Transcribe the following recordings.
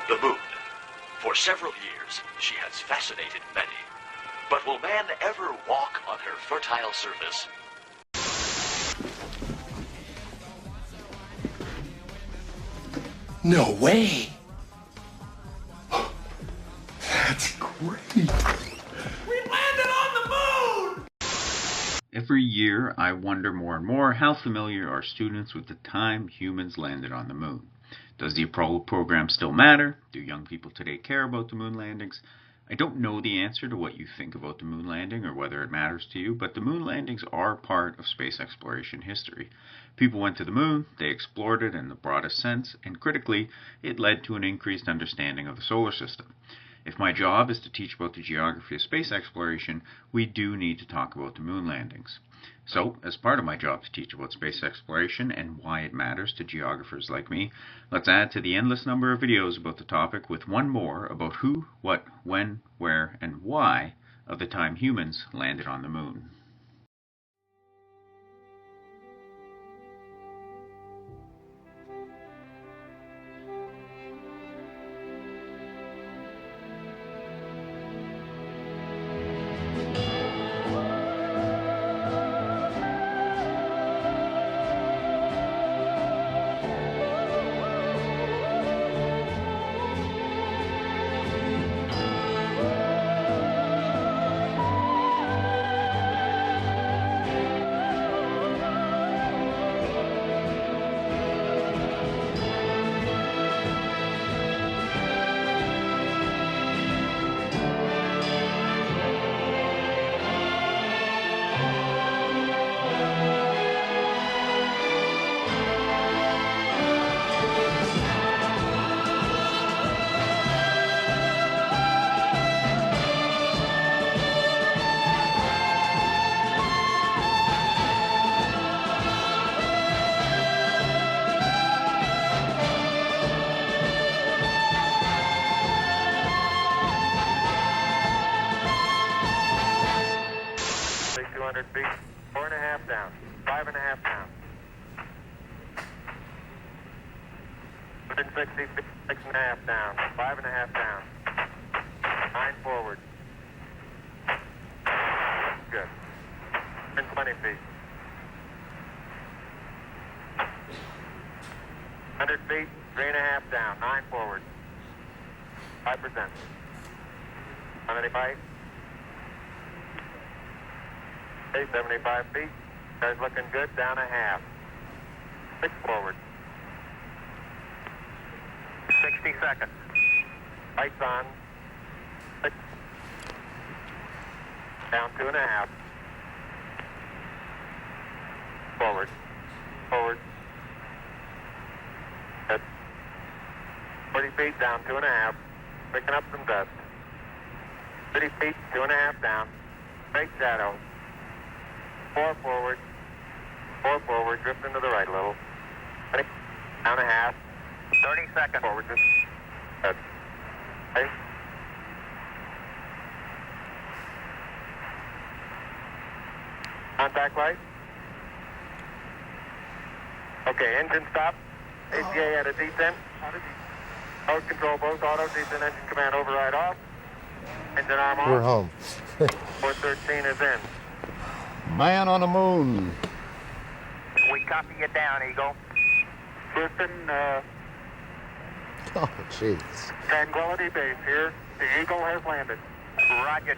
The moon. For several years, she has fascinated many. But will man ever walk on her fertile surface? No way! That's great! We landed on the moon! Every year, I wonder more and more how familiar are students with the time humans landed on the moon. Does the Apollo program still matter? Do young people today care about the moon landings? I don't know the answer to what you think about the moon landing or whether it matters to you, but the moon landings are part of space exploration history. People went to the moon, they explored it in the broadest sense, and critically, it led to an increased understanding of the solar system. If my job is to teach about the geography of space exploration, we do need to talk about the moon landings. So, as part of my job to teach about space exploration and why it matters to geographers like me, let's add to the endless number of videos about the topic with one more about who, what, when, where, and why of the time humans landed on the moon. Feet, 4.5 down, 5.5 down. 160 feet, 6.5 down, 5.5 down. 9 forward. Good. 120 feet. 100 feet, 3.5 down, 9 forward. 5%. 75. 75 feet. Car's looking good. Down a half. 6 forward. 60 seconds. Lights on. 6. Down 2.5. Forward. Forward. Good. 40 feet down 2.5. Picking up some dust. 30 feet, 2.5 down. Straight shadow. 4 forward, 4 forward, drift into the right a little. 20, down a half. 30 seconds. Forward, just. Good. Okay. Contact light. Okay, engine stop. ACA at a descent. Mode control, both auto, descent, engine command override off. Engine arm off. We're home. 413 is in. Man on the moon. We copy you down, Eagle. Houston, Oh, jeez. Tranquility Base here. The Eagle has landed. Roger,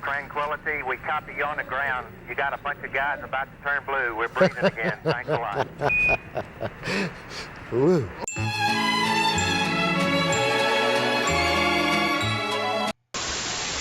Tranquility. We copy you on the ground. You got a bunch of guys about to turn blue. We're breathing again. Thanks a lot. Woo.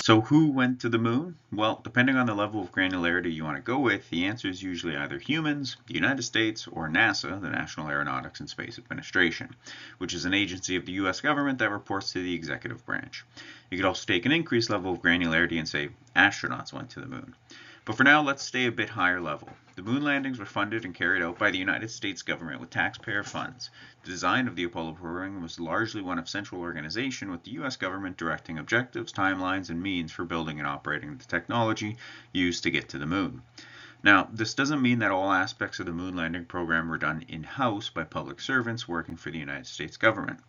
So who went to the moon? Well, depending on the level of granularity you want to go with, the answer is usually either humans, the United States, or NASA, the National Aeronautics and Space Administration, which is an agency of the US government that reports to the executive branch. You could also take an increased level of granularity and say astronauts went to the moon. But for now, let's stay a bit higher level. The moon landings were funded and carried out by the United States government with taxpayer funds. The design of the Apollo program was largely one of central organization, with the US government directing objectives, timelines, and means for building and operating the technology used to get to the moon. Now, this doesn't mean that all aspects of the moon landing program were done in-house by public servants working for the United States government.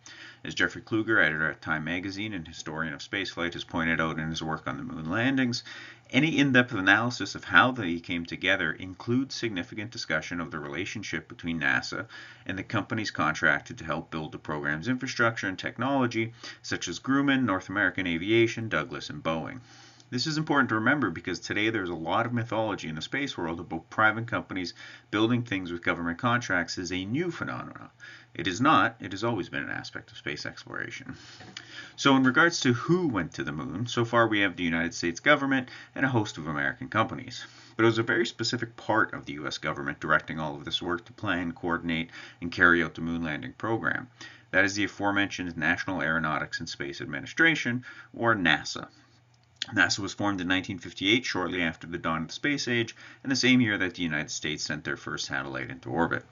As Jeffrey Kluger, editor at Time magazine and historian of spaceflight, has pointed out in his work on the moon landings, any in-depth analysis of how they came together includes significant discussion of the relationship between NASA and the companies contracted to help build the program's infrastructure and technology, such as Grumman, North American Aviation, Douglas, and Boeing. This is important to remember because today there's a lot of mythology in the space world about private companies building things with government contracts as a new phenomenon. It is not. It has always been an aspect of space exploration. So in regards to who went to the moon, so far we have the United States government and a host of American companies. But it was a very specific part of the U.S. government directing all of this work to plan, coordinate, and carry out the moon landing program. That is the aforementioned National Aeronautics and Space Administration, or NASA. NASA was formed in 1958, shortly after the dawn of the space age, and the same year that the United States sent their first satellite into orbit.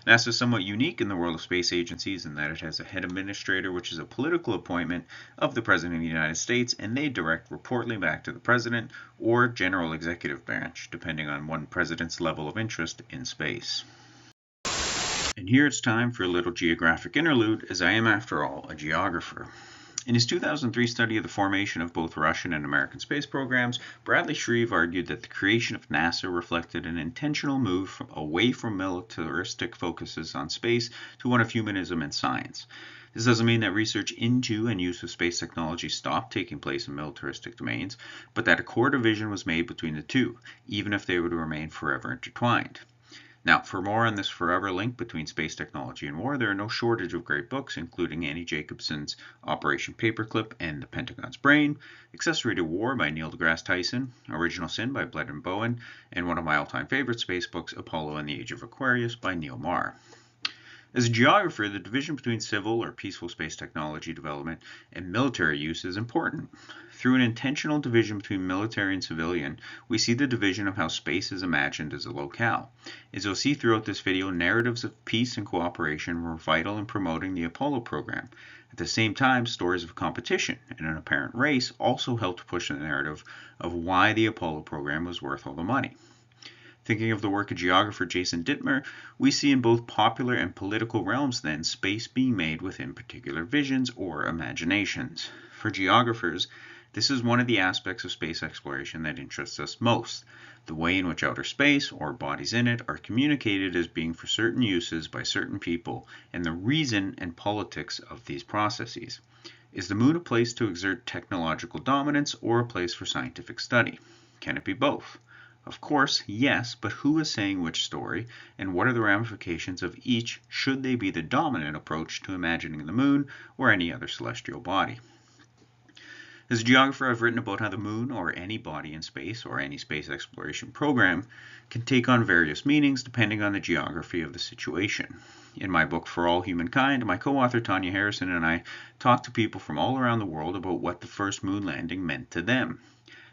NASA is somewhat unique in the world of space agencies in that it has a head administrator, which is a political appointment of the President of the United States, and they direct reportedly back to the President or General Executive Branch, depending on one president's level of interest in space. And here it's time for a little geographic interlude, as I am, after all, a geographer. In his 2003 study of the formation of both Russian and American space programs, Bradley Shreve argued that the creation of NASA reflected an intentional move away from militaristic focuses on space to one of humanism and science. This doesn't mean that research into and use of space technology stopped taking place in militaristic domains, but that a core division was made between the two, even if they would remain forever intertwined. Now, for more on this forever link between space technology and war, there are no shortage of great books, including Annie Jacobson's Operation Paperclip and The Pentagon's Brain, Accessory to War by Neil deGrasse Tyson, Original Sin by Bled Bowen, and one of my all-time favorite space books, Apollo and the Age of Aquarius by Neil Marr. As a geographer, the division between civil or peaceful space technology development and military use is important. Through an intentional division between military and civilian, we see the division of how space is imagined as a locale. As you'll see throughout this video, narratives of peace and cooperation were vital in promoting the Apollo program. At the same time, stories of competition and an apparent race also helped push the narrative of why the Apollo program was worth all the money. Thinking of the work of geographer Jason Dittmer, we see in both popular and political realms then space being made within particular visions or imaginations. For geographers, this is one of the aspects of space exploration that interests us most, the way in which outer space, or bodies in it, are communicated as being for certain uses by certain people, and the reason and politics of these processes. Is the moon a place to exert technological dominance or a place for scientific study? Can it be both? Of course, yes, but who is saying which story, and what are the ramifications of each should they be the dominant approach to imagining the moon or any other celestial body? As a geographer, I've written about how the moon, or any body in space, or any space exploration program, can take on various meanings depending on the geography of the situation. In my book, For All Humankind, my co-author Tanya Harrison and I talked to people from all around the world about what the first moon landing meant to them.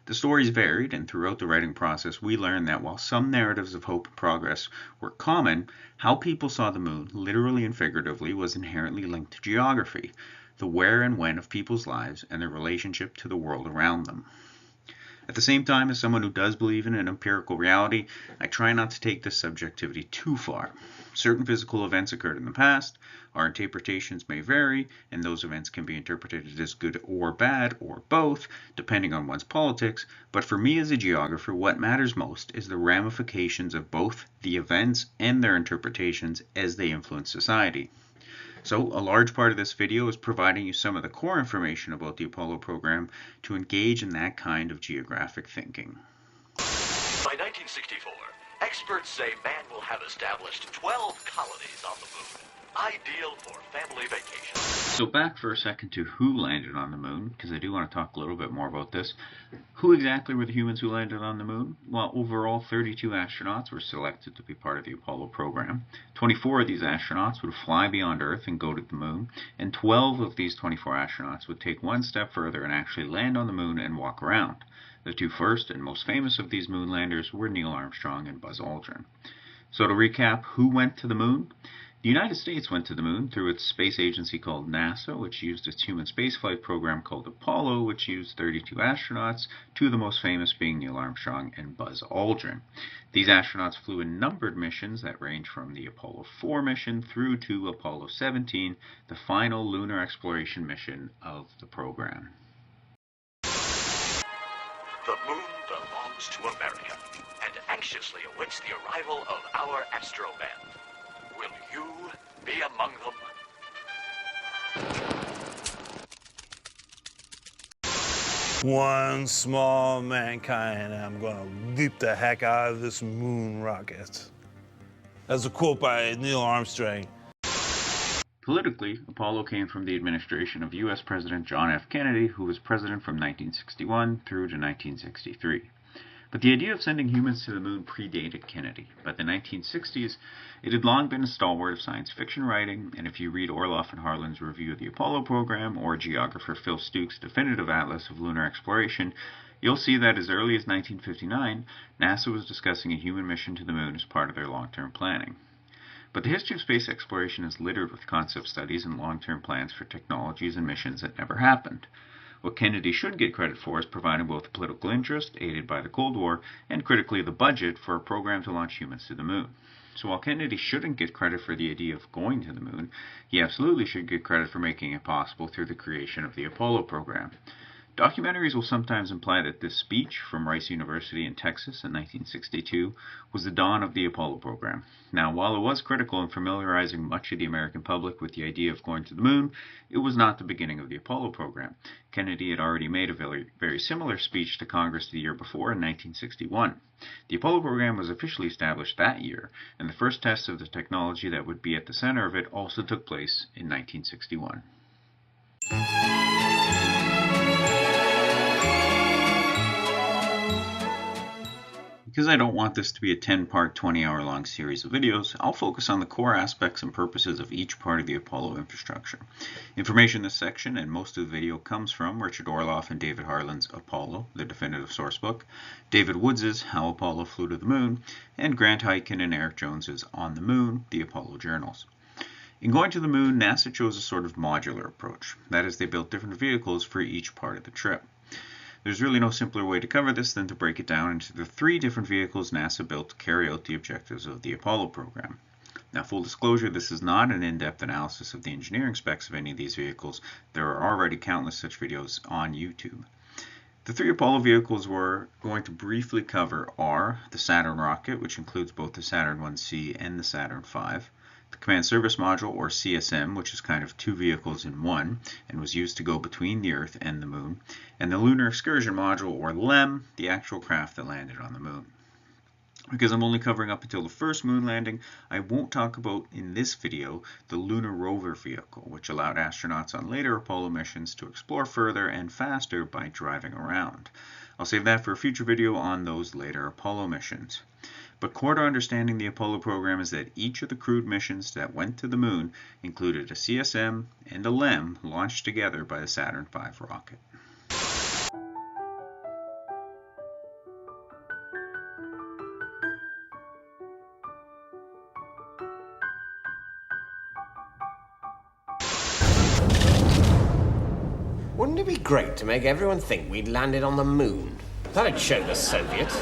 The stories varied, and throughout the writing process we learned that while some narratives of hope and progress were common, how people saw the moon, literally and figuratively, was inherently linked to geography, the where and when of people's lives and their relationship to the world around them. At the same time, as someone who does believe in an empirical reality, I try not to take this subjectivity too far. Certain physical events occurred in the past, our interpretations may vary, and those events can be interpreted as good or bad, or both, depending on one's politics, but for me as a geographer, what matters most is the ramifications of both the events and their interpretations as they influence society. So, a large part of this video is providing you some of the core information about the Apollo program to engage in that kind of geographic thinking. By 1964, experts say man will have established 12 colonies on the moon, ideal for family vacations. So back for a second to who landed on the moon, because I do want to talk a little bit more about this. Who exactly were the humans who landed on the moon? Well, overall, 32 astronauts were selected to be part of the Apollo program. 24 of these astronauts would fly beyond Earth and go to the moon, and 12 of these 24 astronauts would take one step further and actually land on the moon and walk around. The two first and most famous of these moon landers were Neil Armstrong and Buzz Aldrin. So to recap, who went to the moon? The United States went to the moon through its space agency called NASA, which used its human spaceflight program called Apollo, which used 32 astronauts, two of the most famous being Neil Armstrong and Buzz Aldrin. These astronauts flew in numbered missions that range from the Apollo 4 mission through to Apollo 17, the final lunar exploration mission of the program. The moon belongs to America and anxiously awaits the arrival of our Astro Men. Will you be among them? One small mankind, and I'm gonna leap the heck out of this moon rocket. That's a quote by Neil Armstrong. Politically, Apollo came from the administration of U.S. President John F. Kennedy, who was president from 1961 through to 1963. But the idea of sending humans to the moon predated Kennedy. By the 1960s, it had long been a stalwart of science fiction writing, and if you read Orloff and Harlan's review of the Apollo program, or geographer Phil Stuke's definitive atlas of lunar exploration, you'll see that as early as 1959, NASA was discussing a human mission to the moon as part of their long-term planning. But the history of space exploration is littered with concept studies and long-term plans for technologies and missions that never happened. What Kennedy should get credit for is providing both the political interest, aided by the Cold War, and critically the budget for a program to launch humans to the moon. So while Kennedy shouldn't get credit for the idea of going to the moon, he absolutely should get credit for making it possible through the creation of the Apollo program. Documentaries will sometimes imply that this speech from Rice University in Texas in 1962 was the dawn of the Apollo program. Now, while it was critical in familiarizing much of the American public with the idea of going to the moon, it was not the beginning of the Apollo program. Kennedy had already made a very similar speech to Congress the year before in 1961. The Apollo program was officially established that year, and the first test of the technology that would be at the center of it also took place in 1961. Because I don't want this to be a 10-part, 20-hour-long series of videos, I'll focus on the core aspects and purposes of each part of the Apollo infrastructure. Information in this section and most of the video comes from Richard Orloff and David Harlan's Apollo, the definitive sourcebook, David Woods' How Apollo Flew to the Moon, and Grant Hyken and Eric Jones' On the Moon, the Apollo Journals. In going to the moon, NASA chose a sort of modular approach. That is, they built different vehicles for each part of the trip. There's really no simpler way to cover this than to break it down into the three different vehicles NASA built to carry out the objectives of the Apollo program. Now, full disclosure, this is not an in-depth analysis of the engineering specs of any of these vehicles. There are already countless such videos on YouTube. The three Apollo vehicles we're going to briefly cover are the Saturn rocket, which includes both the Saturn 1C and the Saturn V, the Command Service Module, or CSM, which is kind of two vehicles in one, and was used to go between the Earth and the Moon, and the Lunar Excursion Module, or LEM, the actual craft that landed on the Moon. Because I'm only covering up until the first moon landing, I won't talk about in this video the Lunar Rover vehicle, which allowed astronauts on later Apollo missions to explore further and faster by driving around. I'll save that for a future video on those later Apollo missions. But core to understanding the Apollo program is that each of the crewed missions that went to the moon included a CSM and a LEM launched together by the Saturn V rocket. Wouldn't it be great to make everyone think we'd landed on the moon? That'd show the Soviets.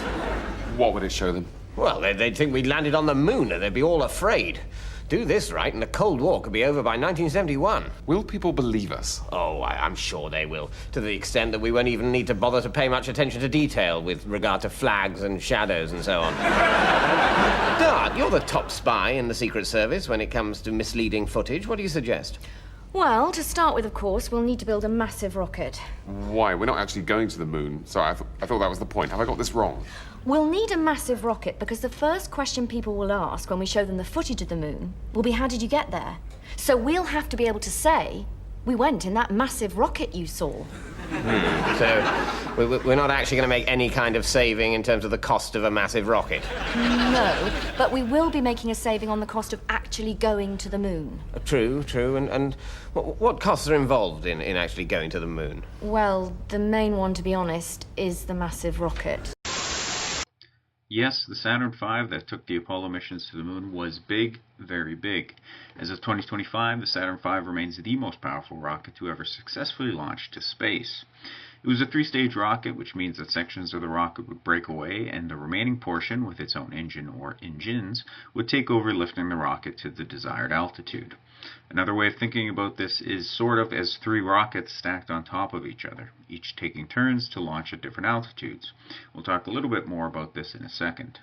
What would it show them? Well, they'd think we'd landed on the moon and they'd be all afraid. Do this right and the Cold War could be over by 1971. Will people believe us? Oh, I'm sure they will, to the extent that we won't even need to bother to pay much attention to detail with regard to flags and shadows and so on. Dart, you're the top spy in the Secret Service when it comes to misleading footage. What do you suggest? Well, to start with, of course, we'll need to build a massive rocket. Why? We're not actually going to the moon. Sorry, I thought that was the point. Have I got this wrong? We'll need a massive rocket because the first question people will ask when we show them the footage of the moon will be, how did you get there? So we'll have to be able to say, we went in that massive rocket you saw. So we're not actually going to make any kind of saving in terms of the cost of a massive rocket? No, but we will be making a saving on the cost of actually going to the moon. True. And what costs are involved in actually going to the moon? Well, the main one, to be honest, is the massive rocket. Yes, the Saturn V that took the Apollo missions to the moon was big, very big. As of 2025, the Saturn V remains the most powerful rocket to ever successfully launch to space. It was a 3-stage rocket, which means that sections of the rocket would break away and the remaining portion, with its own engine or engines, would take over, lifting the rocket to the desired altitude. Another way of thinking about this is sort of as 3 rockets stacked on top of each other, each taking turns to launch at different altitudes. We'll talk a little bit more about this in a second.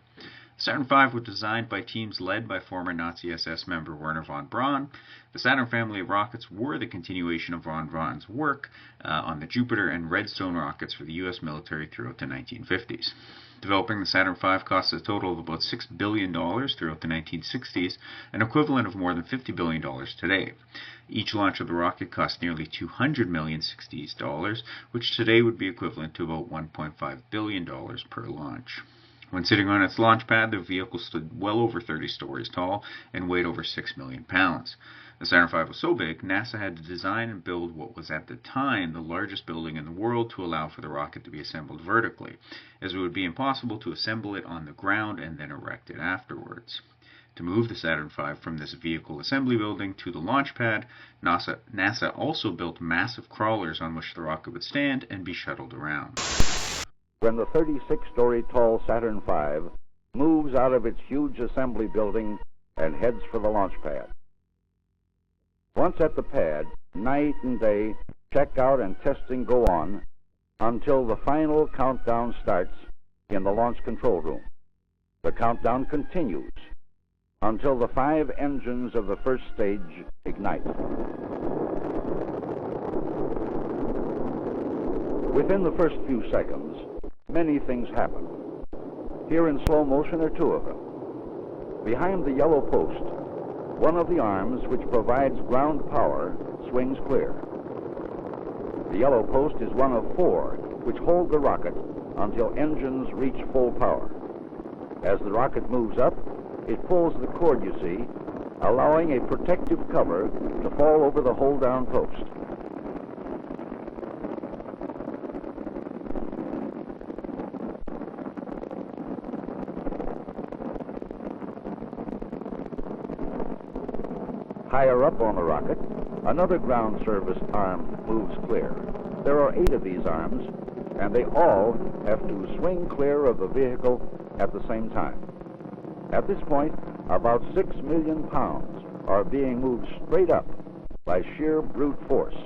Saturn V was designed by teams led by former Nazi SS member Wernher von Braun. The Saturn family of rockets were the continuation of von Braun's work on the Jupiter and Redstone rockets for the U.S. military throughout the 1950s. Developing the Saturn V cost a total of about $6 billion throughout the 1960s, an equivalent of more than $50 billion today. Each launch of the rocket cost nearly $200 million 60s dollars, which today would be equivalent to about $1.5 billion per launch. When sitting on its launch pad, the vehicle stood well over 30 stories tall and weighed over 6 million pounds. The Saturn V was so big, NASA had to design and build what was at the time the largest building in the world to allow for the rocket to be assembled vertically, as it would be impossible to assemble it on the ground and then erect it afterwards. To move the Saturn V from this vehicle assembly building to the launch pad, NASA also built massive crawlers on which the rocket would stand and be shuttled around. When the 36-story tall Saturn V moves out of its huge assembly building and heads for the launch pad. Once at the pad, night and day, checkout and testing go on until the final countdown starts in the launch control room. The countdown continues until the 5 engines of the first stage ignite. Within the first few seconds, many things happen. Here in slow motion are 2 of them. Behind the yellow post, one of the arms which provides ground power swings clear. The yellow post is one of 4 which hold the rocket until engines reach full power. As the rocket moves up, it pulls the cord you see, allowing a protective cover to fall over the hold-down post. Higher up on the rocket, another ground service arm moves clear. There are 8 of these arms, and they all have to swing clear of the vehicle at the same time. At this point, about 6 million pounds are being moved straight up by sheer brute force.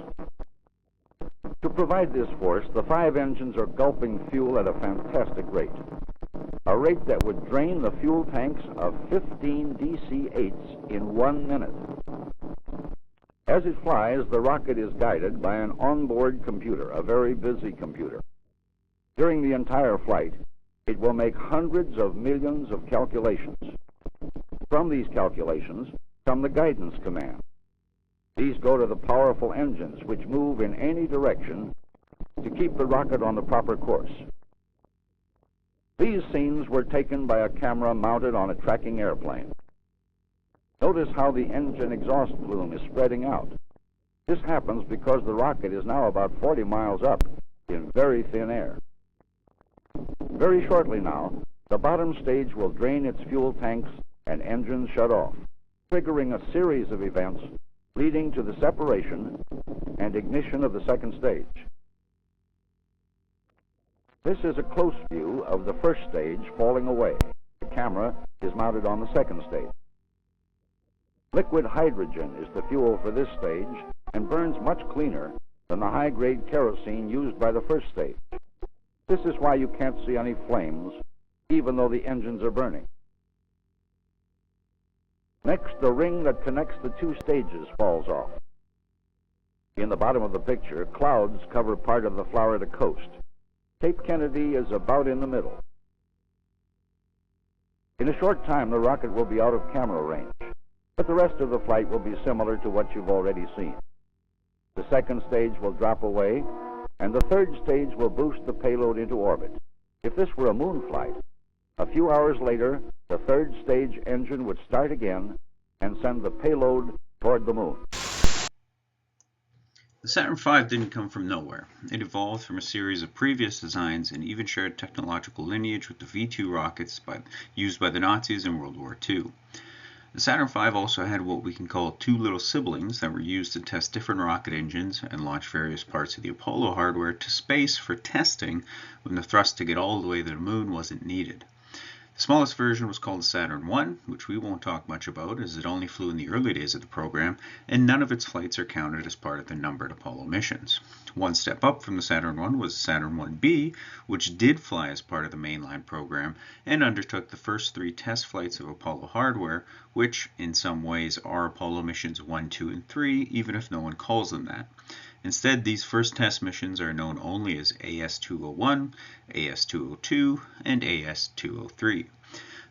To provide this force, the 5 engines are gulping fuel at a fantastic rate. A rate that would drain the fuel tanks of 15 DC-8s in 1 minute. As it flies, the rocket is guided by an onboard computer, a very busy computer. During the entire flight, it will make hundreds of millions of calculations. From these calculations come the guidance commands. These go to the powerful engines which move in any direction to keep the rocket on the proper course. These scenes were taken by a camera mounted on a tracking airplane. Notice how the engine exhaust plume is spreading out. This happens because the rocket is now about 40 miles up in very thin air. Very shortly now, the bottom stage will drain its fuel tanks and engines shut off, triggering a series of events leading to the separation and ignition of the second stage. This is a close view of the first stage falling away. The camera is mounted on the second stage. Liquid hydrogen is the fuel for this stage and burns much cleaner than the high-grade kerosene used by the first stage. This is why you can't see any flames, even though the engines are burning. Next, the ring that connects the 2 stages falls off. In the bottom of the picture, clouds cover part of the Florida coast. Cape Kennedy is about in the middle. In a short time, the rocket will be out of camera range, but the rest of the flight will be similar to what you've already seen. The second stage will drop away, and the third stage will boost the payload into orbit. If this were a moon flight, a few hours later, the third stage engine would start again and send the payload toward the moon. The Saturn V didn't come from nowhere. It evolved from a series of previous designs and even shared technological lineage with the V-2 rockets used by the Nazis in World War II. The Saturn V also had what we can call two little siblings that were used to test different rocket engines and launch various parts of the Apollo hardware to space for testing when the thrust to get all the way to the moon wasn't needed. The smallest version was called the Saturn I, which we won't talk much about as it only flew in the early days of the program, and none of its flights are counted as part of the numbered Apollo missions. One step up from the Saturn I was the Saturn 1B, which did fly as part of the mainline program and undertook the first 3 test flights of Apollo hardware, which in some ways are Apollo missions 1, 2, and 3, even if no one calls them that. Instead, these first test missions are known only as AS-201, AS-202, and AS-203.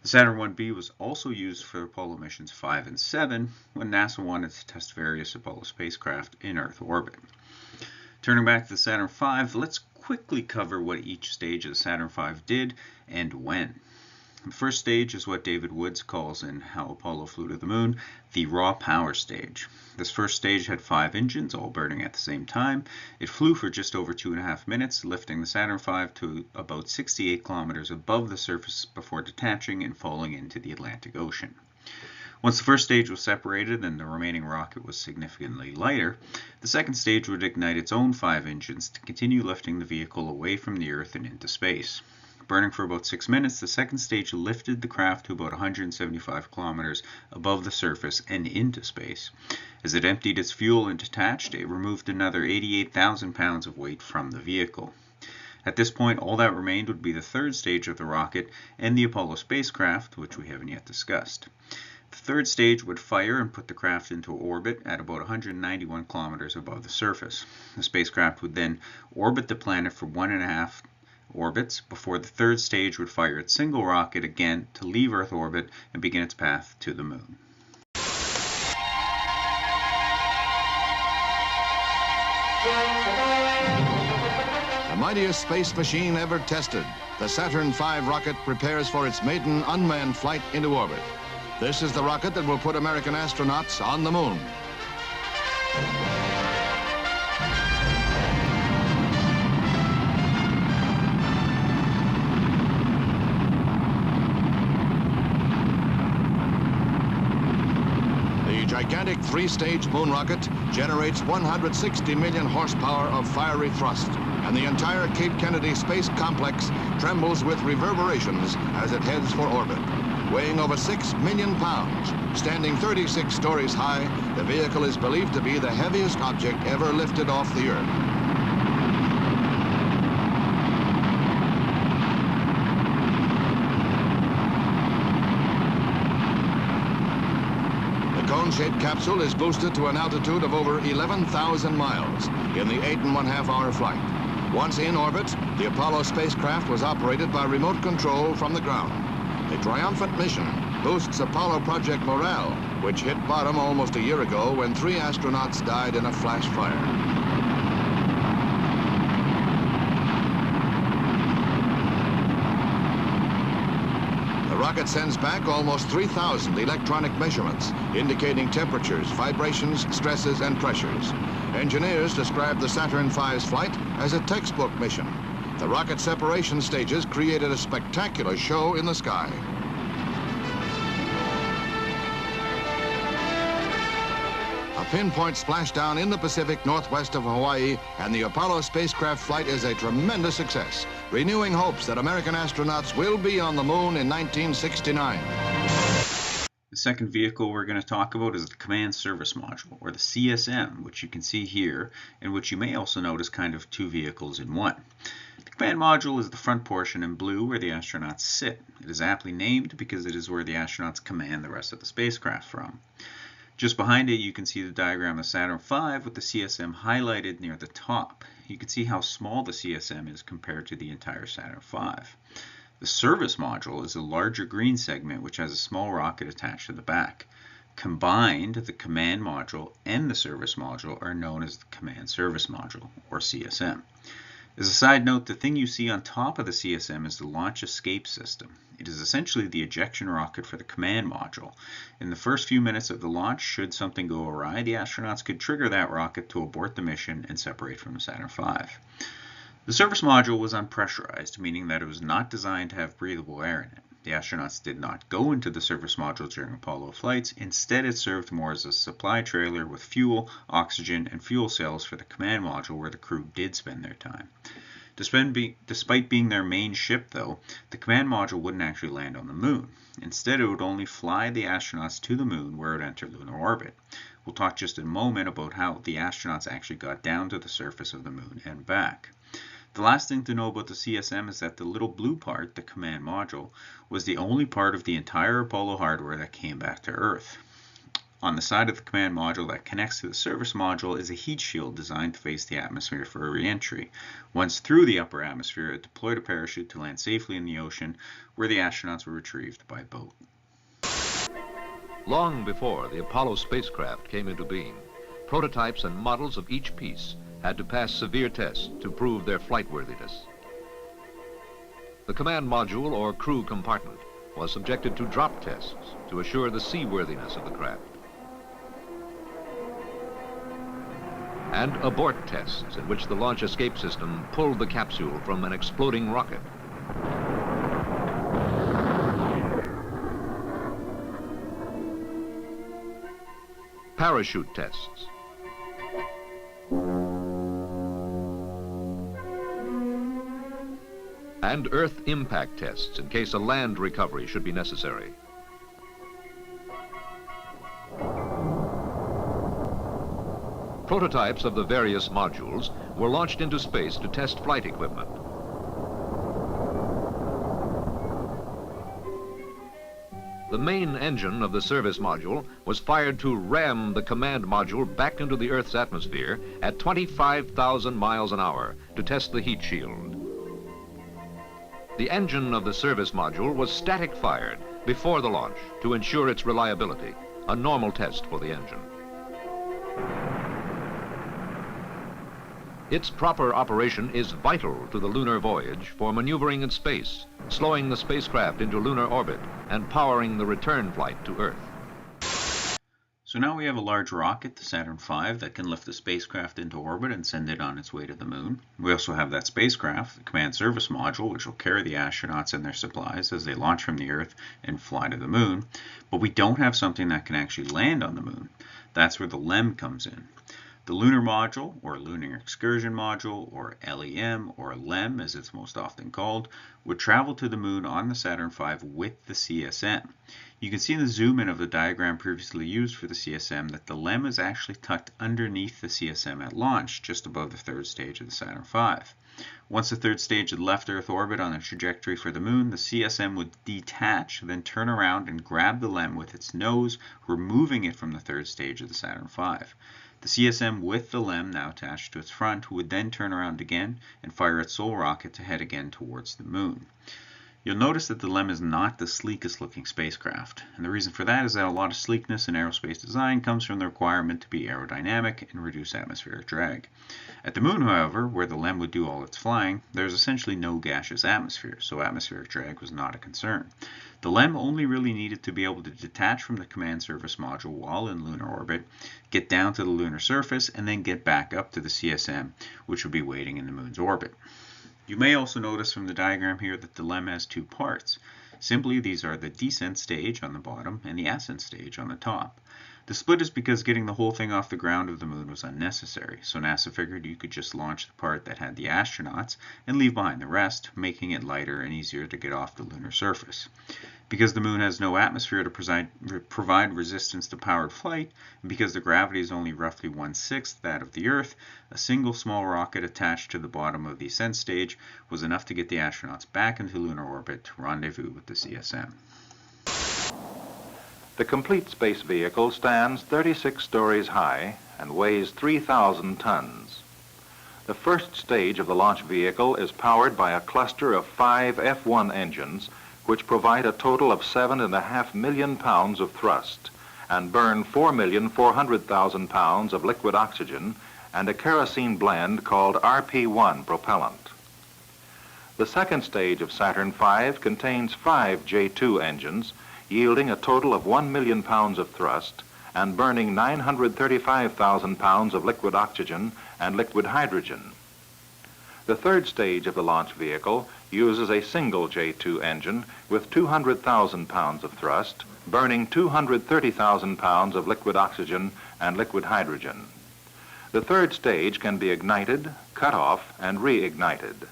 The Saturn 1B was also used for Apollo missions 5 and 7 when NASA wanted to test various Apollo spacecraft in Earth orbit. Turning back to the Saturn V, let's quickly cover what each stage of the Saturn V did and when. The first stage is what David Woods calls in How Apollo Flew to the Moon, the raw power stage. This first stage had 5 engines, all burning at the same time. It flew for just over 2.5 minutes, lifting the Saturn V to about 68 kilometers above the surface before detaching and falling into the Atlantic Ocean. Once the first stage was separated and the remaining rocket was significantly lighter, the second stage would ignite its own 5 engines to continue lifting the vehicle away from the Earth and into space. Burning for about 6 minutes, the second stage lifted the craft to about 175 kilometers above the surface and into space. As it emptied its fuel and detached, it removed another 88,000 pounds of weight from the vehicle. At this point, all that remained would be the third stage of the rocket and the Apollo spacecraft, which we haven't yet discussed. The third stage would fire and put the craft into orbit at about 191 kilometers above the surface. The spacecraft would then orbit the planet for 1.5 orbits before the third stage would fire its single rocket again to leave Earth orbit and begin its path to the moon. The mightiest space machine ever tested, the Saturn V rocket prepares for its maiden unmanned flight into orbit. This is the rocket that will put American astronauts on the moon. The gigantic 3-stage moon rocket generates 160 million horsepower of fiery thrust, and the entire Cape Kennedy Space Complex trembles with reverberations as it heads for orbit. Weighing over 6 million pounds, standing 36 stories high, the vehicle is believed to be the heaviest object ever lifted off the Earth. The cone-shaped capsule is boosted to an altitude of over 11,000 miles in the 8.5-hour flight. Once in orbit, the Apollo spacecraft was operated by remote control from the ground. The triumphant mission boosts Apollo project morale, which hit bottom almost a year ago when 3 astronauts died in a flash fire. The rocket sends back almost 3,000 electronic measurements, indicating temperatures, vibrations, stresses, and pressures. Engineers describe the Saturn V's flight as a textbook mission. The rocket separation stages created a spectacular show in the sky. A pinpoint splashdown in the Pacific northwest of Hawaii, and the Apollo spacecraft flight is a tremendous success, renewing hopes that American astronauts will be on the moon in 1969. The second vehicle we're going to talk about is the Command Service Module, or the CSM, which you can see here, and which you may also note is kind of 2 vehicles in one. The Command Module is the front portion in blue where the astronauts sit. It is aptly named because it is where the astronauts command the rest of the spacecraft from. Just behind it, you can see the diagram of Saturn V with the CSM highlighted near the top. You can see how small the CSM is compared to the entire Saturn V. The service module is a larger green segment which has a small rocket attached to the back. Combined, the command module and the service module are known as the Command Service Module, or CSM. The As a side note, the thing you see on top of the CSM is the launch escape system. It is essentially the ejection rocket for the command module. In the first few minutes of the launch, should something go awry, the astronauts could trigger that rocket to abort the mission and separate from the Saturn V. The service module was unpressurized, meaning that it was not designed to have breathable air in it. The astronauts did not go into the service module during Apollo flights. Instead, it served more as a supply trailer with fuel, oxygen, and fuel cells for the command module where the crew did spend their time. Despite being their main ship, though, the command module wouldn't actually land on the moon. Instead, it would only fly the astronauts to the moon where it would enter lunar orbit. We'll talk just in a moment about how the astronauts actually got down to the surface of the moon and back. The last thing to know about the CSM is that the little blue part, the command module, was the only part of the entire Apollo hardware that came back to Earth. On the side of the command module that connects to the service module is a heat shield designed to face the atmosphere for re-entry. Once through the upper atmosphere, it deployed a parachute to land safely in the ocean, where the astronauts were retrieved by boat. Long before the Apollo spacecraft came into being, prototypes and models of each piece had to pass severe tests to prove their flightworthiness. The command module or crew compartment was subjected to drop tests to assure the seaworthiness of the craft, and abort tests in which the launch escape system pulled the capsule from an exploding rocket. Parachute tests. And Earth impact tests in case a land recovery should be necessary. Prototypes of the various modules were launched into space to test flight equipment. The main engine of the service module was fired to ram the command module back into the Earth's atmosphere at 25,000 miles an hour to test the heat shield. The engine of the service module was static fired before the launch to ensure its reliability, a normal test for the engine. Its proper operation is vital to the lunar voyage for maneuvering in space, slowing the spacecraft into lunar orbit, and powering the return flight to Earth. So now we have a large rocket, the Saturn V, that can lift the spacecraft into orbit and send it on its way to the moon. We also have that spacecraft, the command service module, which will carry the astronauts and their supplies as they launch from the Earth and fly to the moon. But we don't have something that can actually land on the moon. That's where the LEM comes in. The Lunar Module, or Lunar Excursion Module, or LEM, or LEM as it's most often called, would travel to the moon on the Saturn V with the CSM. You can see in the zoom in of the diagram previously used for the CSM that the LEM is actually tucked underneath the CSM at launch, just above the third stage of the Saturn V. Once the third stage had left Earth orbit on a trajectory for the moon, the CSM would detach, then turn around and grab the LEM with its nose, removing it from the third stage of the Saturn V. The CSM with the LEM now attached to its front would then turn around again and fire its sole rocket to head again towards the moon. You'll notice that the LEM is not the sleekest looking spacecraft, and the reason for that is that a lot of sleekness in aerospace design comes from the requirement to be aerodynamic and reduce atmospheric drag. At the moon, however, where the LEM would do all its flying, there's essentially no gaseous atmosphere, so atmospheric drag was not a concern. The LEM only really needed to be able to detach from the command service module while in lunar orbit, get down to the lunar surface, and then get back up to the CSM, which would be waiting in the moon's orbit. You may also notice from the diagram here that the LEM has two parts. Simply, these are the descent stage on the bottom and the ascent stage on the top. The split is because getting the whole thing off the ground of the moon was unnecessary, so NASA figured you could just launch the part that had the astronauts and leave behind the rest, making it lighter and easier to get off the lunar surface. Because the moon has no atmosphere to provide resistance to powered flight, and because the gravity is only roughly 1/6 that of the Earth, a single small rocket attached to the bottom of the ascent stage was enough to get the astronauts back into lunar orbit to rendezvous with the CSM. The complete space vehicle stands 36 stories high and weighs 3,000 tons. The first stage of the launch vehicle is powered by a cluster of 5 F-1 engines, which provide a total of 7.5 million pounds of thrust and burn 4,400,000 pounds of liquid oxygen and a kerosene blend called RP-1 propellant. The second stage of Saturn V contains 5 J2 engines, yielding a total of 1 million pounds of thrust and burning 935,000 pounds of liquid oxygen and liquid hydrogen. The third stage of the launch vehicle uses a single J2 engine with 200,000 pounds of thrust, burning 230,000 pounds of liquid oxygen and liquid hydrogen. The third stage can be ignited, cut off, and reignited.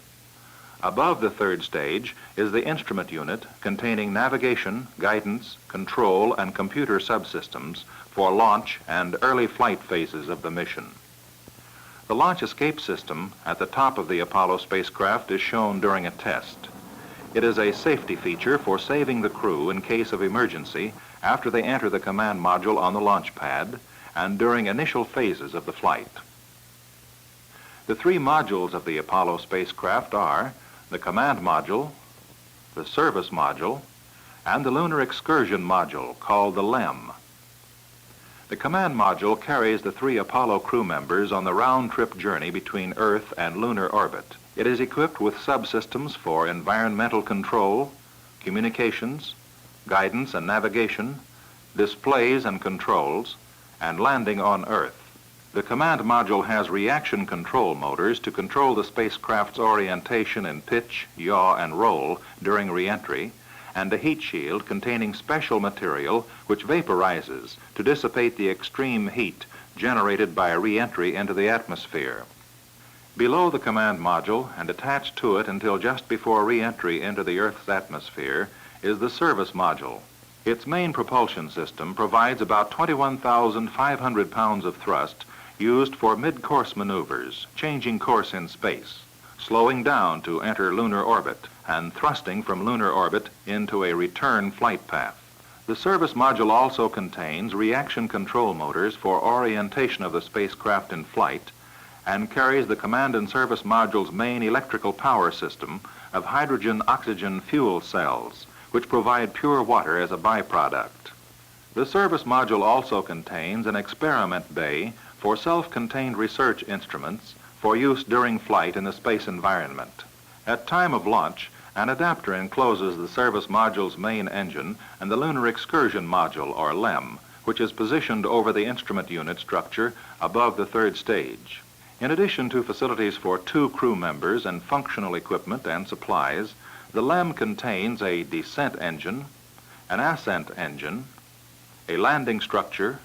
Above the third stage is the instrument unit containing navigation, guidance, control, and computer subsystems for launch and early flight phases of the mission. The launch escape system at the top of the Apollo spacecraft is shown during a test. It is a safety feature for saving the crew in case of emergency after they enter the command module on the launch pad and during initial phases of the flight. The 3 modules of the Apollo spacecraft are the command module, the service module, and the lunar excursion module called the LEM. The command module carries the 3 Apollo crew members on the round-trip journey between Earth and lunar orbit. It is equipped with subsystems for environmental control, communications, guidance and navigation, displays and controls, and landing on Earth. The command module has reaction control motors to control the spacecraft's orientation in pitch, yaw, and roll during re-entry, and a heat shield containing special material which vaporizes to dissipate the extreme heat generated by re-entry into the atmosphere. Below the command module and attached to it until just before re-entry into the Earth's atmosphere is the service module. Its main propulsion system provides about 21,500 pounds of thrust used for mid-course maneuvers, changing course in space, slowing down to enter lunar orbit, and thrusting from lunar orbit into a return flight path. The service module also contains reaction control motors for orientation of the spacecraft in flight and carries the command and service module's main electrical power system of hydrogen-oxygen fuel cells, which provide pure water as a byproduct. The service module also contains an experiment bay for self-contained research instruments for use during flight in the space environment. At time of launch, an adapter encloses the service module's main engine and the lunar excursion module, or LEM, which is positioned over the instrument unit structure above the third stage. In addition to facilities for 2 crew members and functional equipment and supplies, the LEM contains a descent engine, an ascent engine, a landing structure,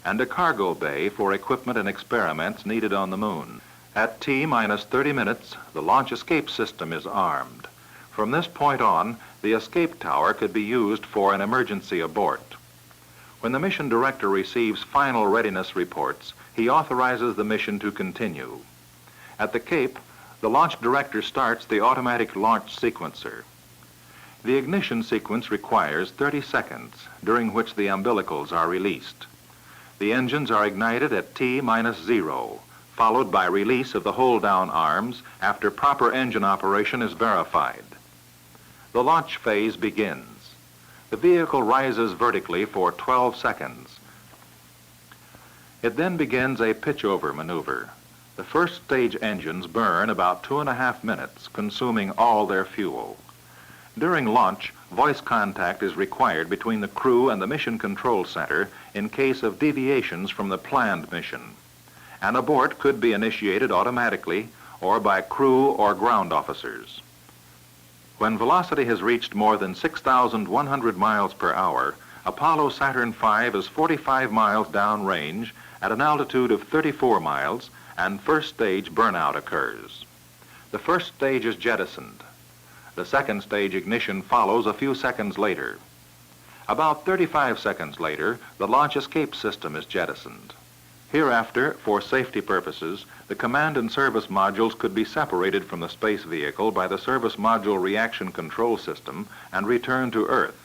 and a cargo bay for equipment and experiments needed on the moon. At T-minus 30 minutes, the launch escape system is armed. From this point on, the escape tower could be used for an emergency abort. When the mission director receives final readiness reports, he authorizes the mission to continue. At the Cape, the launch director starts the automatic launch sequencer. The ignition sequence requires 30 seconds, during which the umbilicals are released. The engines are ignited at T-minus 0, followed by release of the hold-down arms after proper engine operation is verified. The launch phase begins. The vehicle rises vertically for 12 seconds. It then begins a pitch-over maneuver. The first stage engines burn about 2.5 minutes, consuming all their fuel. During launch, voice contact is required between the crew and the Mission Control Center in case of deviations from the planned mission. An abort could be initiated automatically or by crew or ground officers. When velocity has reached more than 6,100 miles per hour, Apollo Saturn V is 45 miles downrange at an altitude of 34 miles, and first stage burnout occurs. The first stage is jettisoned. The second stage ignition follows a few seconds later. About 35 seconds later, the launch escape system is jettisoned. Hereafter, for safety purposes, the command and service modules could be separated from the space vehicle by the service module reaction control system and returned to Earth,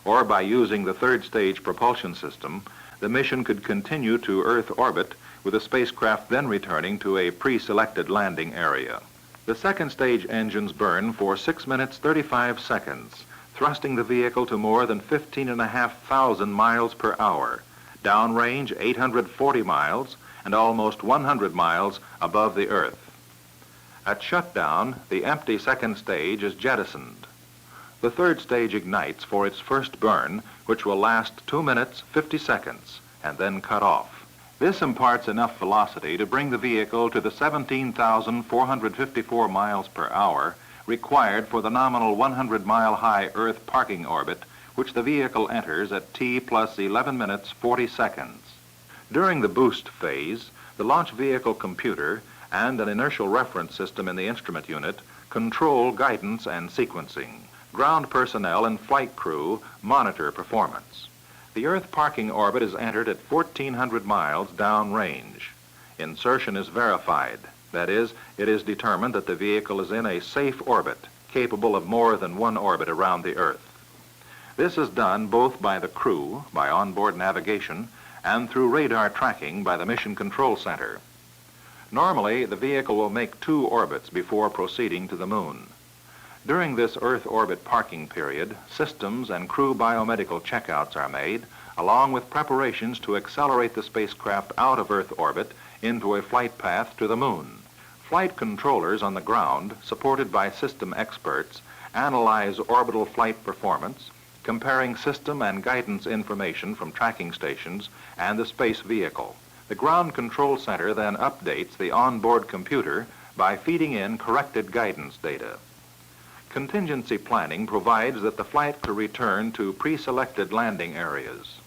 or by using the third stage propulsion system, the mission could continue to Earth orbit, with the spacecraft then returning to a pre-selected landing area. The second stage engines burn for 6 minutes 35 seconds, thrusting the vehicle to more than 15,500 miles per hour, downrange 840 miles, and almost 100 miles above the Earth. At shutdown, the empty second stage is jettisoned. The third stage ignites for its first burn, which will last 2 minutes 50 seconds, and then cut off. This imparts enough velocity to bring the vehicle to the 17,454 miles per hour required for the nominal 100-mile-high Earth parking orbit, which the vehicle enters at t plus 11 minutes 40 seconds. During the boost phase, the launch vehicle computer and an inertial reference system in the instrument unit control guidance and sequencing. Ground personnel and flight crew monitor performance. The Earth parking orbit is entered at 1,400 miles downrange. Insertion is verified. That is, it is determined that the vehicle is in a safe orbit, capable of more than one orbit around the Earth. This is done both by the crew, by onboard navigation, and through radar tracking by the Mission Control Center. Normally, the vehicle will make 2 orbits before proceeding to the Moon. During this Earth orbit parking period, systems and crew biomedical checkouts are made, along with preparations to accelerate the spacecraft out of Earth orbit into a flight path to the Moon. Flight controllers on the ground, supported by system experts, analyze orbital flight performance, comparing system and guidance information from tracking stations and the space vehicle. The Ground Control Center then updates the onboard computer by feeding in corrected guidance data. Contingency planning provides that the flight can return to pre-selected landing areas,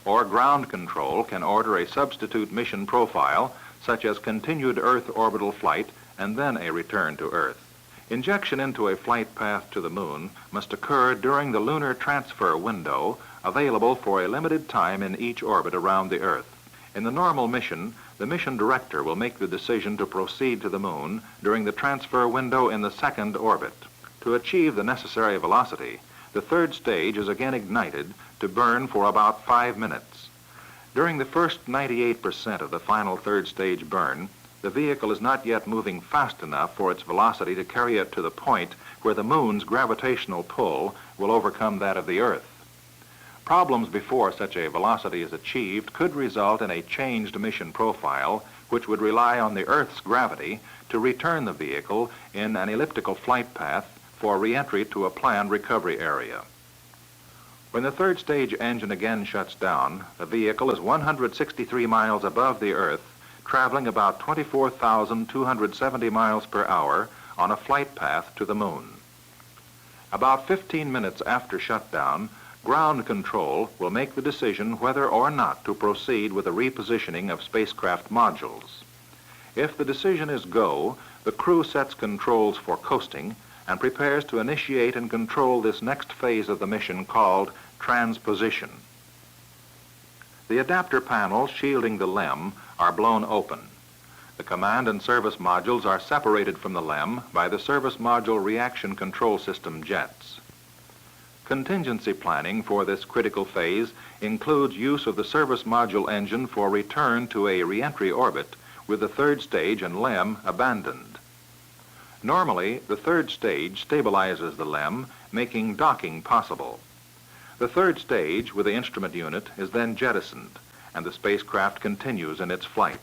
or ground control can order a substitute mission profile, such as continued Earth orbital flight and then a return to Earth. Injection into a flight path to the Moon must occur during the lunar transfer window, available for a limited time in each orbit around the Earth. In the normal mission, the mission director will make the decision to proceed to the Moon during the transfer window in the second orbit. To achieve the necessary velocity, the third stage is again ignited to burn for about 5 minutes. During the first 98% of the final third stage burn, the vehicle is not yet moving fast enough for its velocity to carry it to the point where the Moon's gravitational pull will overcome that of the Earth. Problems before such a velocity is achieved could result in a changed mission profile, which would rely on the Earth's gravity to return the vehicle in an elliptical flight path for re-entry to a planned recovery area. When the third stage engine again shuts down, the vehicle is 163 miles above the Earth, traveling about 24,270 miles per hour on a flight path to the Moon. About 15 minutes after shutdown, ground control will make the decision whether or not to proceed with the repositioning of spacecraft modules. If the decision is go, the crew sets controls for coasting and prepares to initiate and control this next phase of the mission called transposition. The adapter panels shielding the LEM are blown open. The command and service modules are separated from the LEM by the service module reaction control system jets. Contingency planning for this critical phase includes use of the service module engine for return to a re-entry orbit with the third stage and LEM abandoned. Normally, the third stage stabilizes the LEM, making docking possible. The third stage with the instrument unit is then jettisoned, and the spacecraft continues in its flight.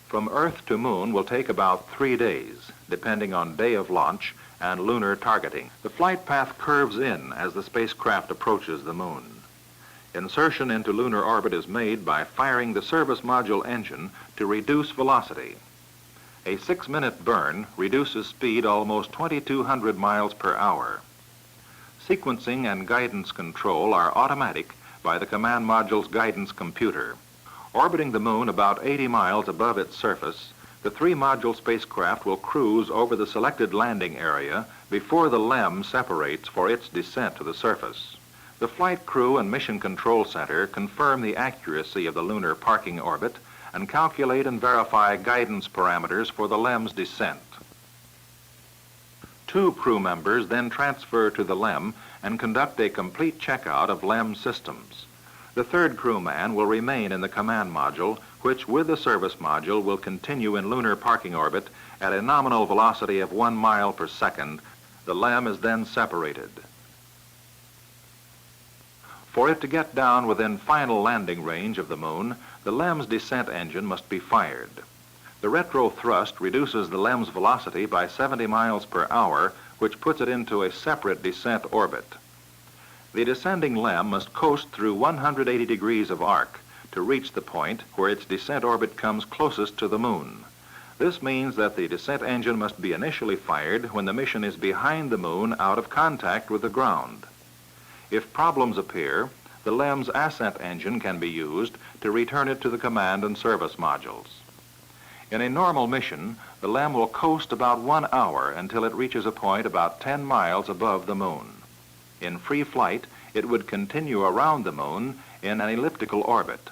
From Earth to Moon will take about 3 days, depending on day of launch and lunar targeting. The flight path curves in as the spacecraft approaches the Moon. Insertion into lunar orbit is made by firing the service module engine to reduce velocity. A 6-minute burn reduces speed almost 2,200 miles per hour. Sequencing and guidance control are automatic by the command module's guidance computer. Orbiting the Moon about 80 miles above its surface, the 3-module spacecraft will cruise over the selected landing area before the LEM separates for its descent to the surface. The flight crew and Mission Control Center confirm the accuracy of the lunar parking orbit and calculate and verify guidance parameters for the LEM's descent. 2 crew members then transfer to the LEM and conduct a complete checkout of LEM systems. The third crewman will remain in the command module, which with the service module will continue in lunar parking orbit at a nominal velocity of 1 mile per second. The LEM is then separated. For it to get down within final landing range of the Moon, the LEM's descent engine must be fired. The retro thrust reduces the LEM's velocity by 70 miles per hour, which puts it into a separate descent orbit. The descending LEM must coast through 180 degrees of arc to reach the point where its descent orbit comes closest to the moon. This means that the descent engine must be initially fired when the mission is behind the moon out of contact with the ground. If problems appear, the LEM's ascent engine can be used to return it to the command and service modules. In a normal mission, the LEM will coast about 1 hour until it reaches a point about 10 miles above the moon. In free flight, it would continue around the moon in an elliptical orbit.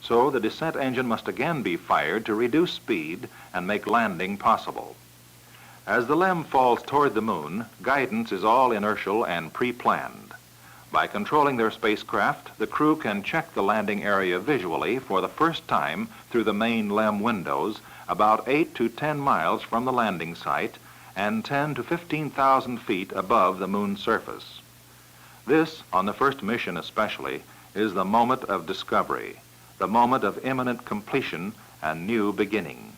So the descent engine must again be fired to reduce speed and make landing possible. As the LEM falls toward the moon, guidance is all inertial and pre-planned. By controlling their spacecraft, the crew can check the landing area visually for the first time through the main LEM windows about 8 to 10 miles from the landing site and 10 to 15,000 feet above the moon's surface. This, on the first mission especially, is the moment of discovery, the moment of imminent completion and new beginning.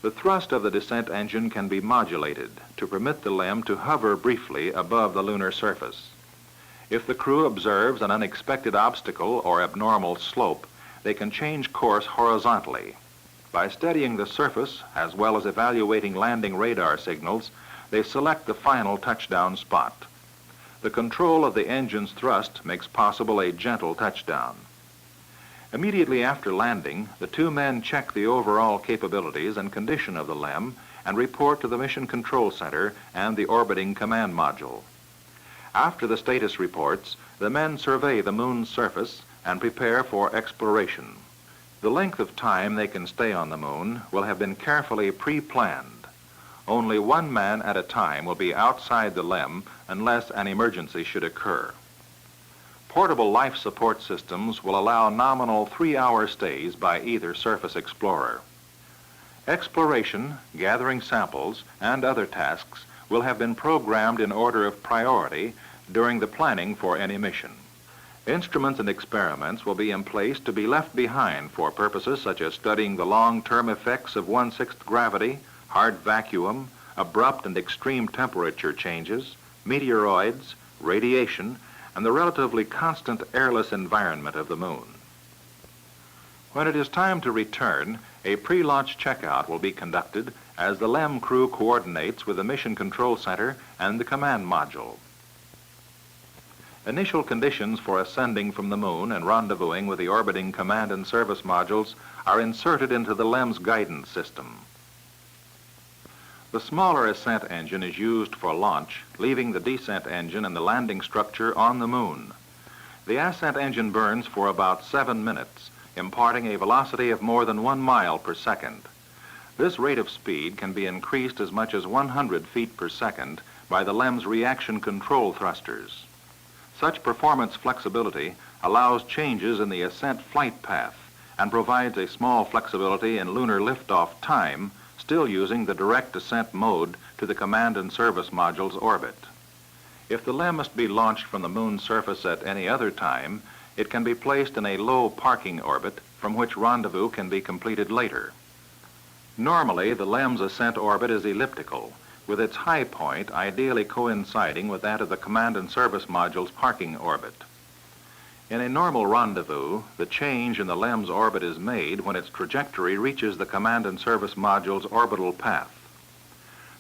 The thrust of the descent engine can be modulated to permit the LEM to hover briefly above the lunar surface. If the crew observes an unexpected obstacle or abnormal slope, they can change course horizontally. By studying the surface as well as evaluating landing radar signals, they select the final touchdown spot. The control of the engine's thrust makes possible a gentle touchdown. Immediately after landing, the two men check the overall capabilities and condition of the LEM and report to the Mission Control Center and the orbiting command module. After the status reports, the men survey the moon's surface and prepare for exploration. The length of time they can stay on the moon will have been carefully pre-planned. Only one man at a time will be outside the LEM unless an emergency should occur. Portable life support systems will allow nominal 3-hour stays by either surface explorer. Exploration, gathering samples, and other tasks will have been programmed in order of priority during the planning for any mission. Instruments and experiments will be in place to be left behind for purposes such as studying the long-term effects of 1/6 gravity, hard vacuum, abrupt and extreme temperature changes, meteoroids, radiation, and the relatively constant airless environment of the moon. When it is time to return, a pre-launch checkout will be conducted as the LEM crew coordinates with the Mission Control Center and the command module. Initial conditions for ascending from the moon and rendezvousing with the orbiting command and service modules are inserted into the LEM's guidance system. The smaller ascent engine is used for launch, leaving the descent engine and the landing structure on the moon. The ascent engine burns for about 7 minutes, imparting a velocity of more than 1 mile per second. This rate of speed can be increased as much as 100 feet per second by the LEM's reaction control thrusters. Such performance flexibility allows changes in the ascent flight path and provides a small flexibility in lunar liftoff time, still using the direct descent mode to the command and service module's orbit. If the LEM must be launched from the moon's surface at any other time, it can be placed in a low parking orbit from which rendezvous can be completed later. Normally, the LEM's ascent orbit is elliptical, with its high point ideally coinciding with that of the command and service module's parking orbit. In a normal rendezvous, the change in the LEM's orbit is made when its trajectory reaches the command and service module's orbital path.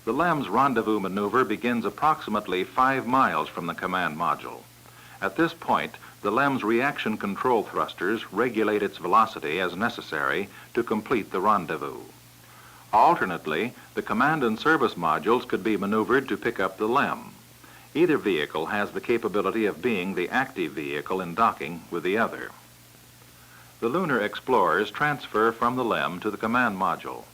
The LEM's rendezvous maneuver begins approximately 5 miles from the command module. At this point, the LEM's reaction control thrusters regulate its velocity as necessary to complete the rendezvous. Alternately, the command and service modules could be maneuvered to pick up the LEM. Either vehicle has the capability of being the active vehicle in docking with the other. The lunar explorers transfer from the LEM to the command module.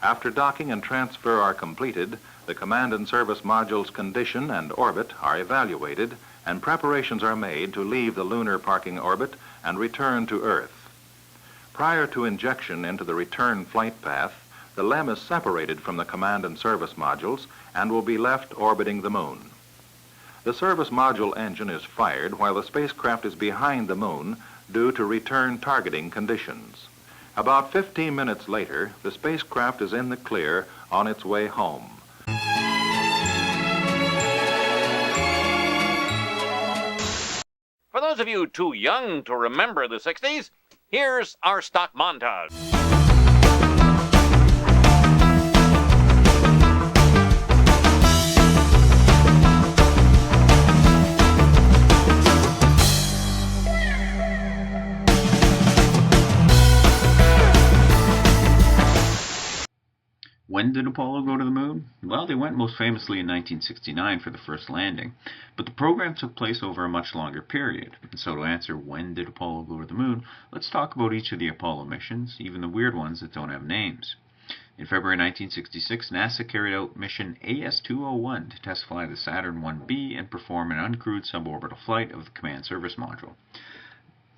After docking and transfer are completed, the command and service module's condition and orbit are evaluated, and preparations are made to leave the lunar parking orbit and return to Earth. Prior to injection into the return flight path, the LEM is separated from the command and service modules and will be left orbiting the moon. The service module engine is fired while the spacecraft is behind the moon due to return targeting conditions. About 15 minutes later, the spacecraft is in the clear on its way home. For those of you too young to remember the 60s, here's our stock montage. When did Apollo go to the moon? Well, they went most famously in 1969 for the first landing, but the program took place over a much longer period. And so to answer when did Apollo go to the moon, let's talk about each of the Apollo missions, even the weird ones that don't have names. In February 1966, NASA carried out mission AS-201 to test fly the Saturn 1B and perform an uncrewed suborbital flight of the Command Service Module.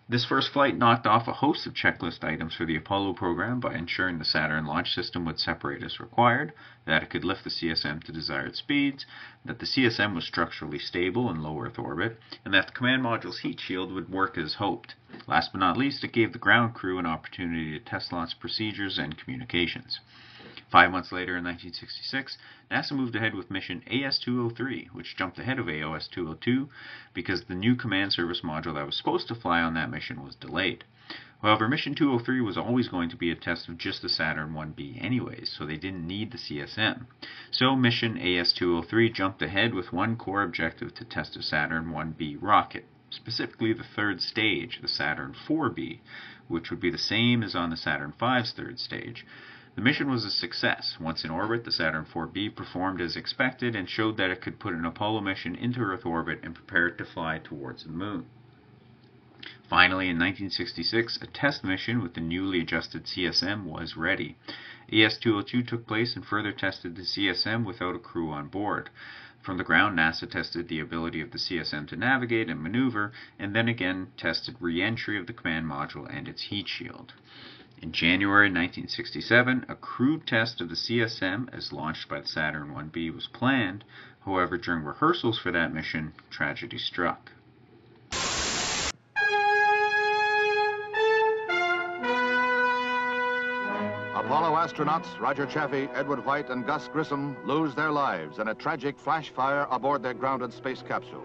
This first flight knocked off a host of checklist items for the Apollo program by ensuring the Saturn launch system would separate as required, that it could lift the CSM to desired speeds, that the CSM was structurally stable in low Earth orbit, and that the command module's heat shield would work as hoped. Last but not least, it gave the ground crew an opportunity to test launch procedures and communications. 5 months later, in 1966, NASA moved ahead with mission AS-203, which jumped ahead of AOS-202 because the new command service module that was supposed to fly on that mission was delayed. However, mission 203 was always going to be a test of just the Saturn 1B anyways, so they didn't need the CSM. So mission AS-203 jumped ahead with one core objective to test a Saturn 1B rocket, specifically the third stage, the Saturn 4B, which would be the same as on the Saturn V's third stage. The mission was a success. Once in orbit, the Saturn 4B performed as expected and showed that it could put an Apollo mission into Earth orbit and prepare it to fly towards the moon. Finally, in 1966, a test mission with the newly adjusted CSM was ready. AS-202 took place and further tested the CSM without a crew on board. From the ground, NASA tested the ability of the CSM to navigate and maneuver, and then again tested re-entry of the command module and its heat shield. In January 1967, a crewed test of the CSM as launched by the Saturn 1B was planned. However, during rehearsals for that mission, tragedy struck. Apollo astronauts Roger Chaffee, Edward White, and Gus Grissom lose their lives in a tragic flash fire aboard their grounded space capsule.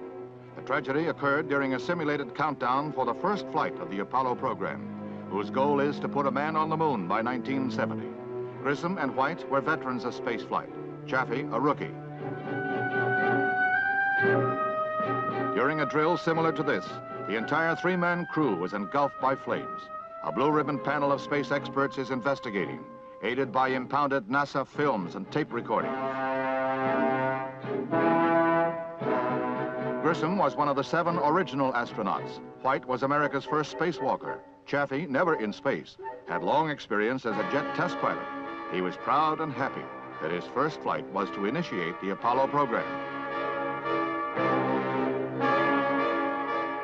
The tragedy occurred during a simulated countdown for the first flight of the Apollo program, whose goal is to put a man on the moon by 1970. Grissom and White were veterans of spaceflight. Chaffee, a rookie. During a drill similar to this, the entire three-man crew was engulfed by flames. A blue-ribbon panel of space experts is investigating, aided by impounded NASA films and tape recordings. Grissom was one of the 7 original astronauts. White was America's first spacewalker. Chaffee, never in space, had long experience as a jet test pilot. He was proud and happy that his first flight was to initiate the Apollo program.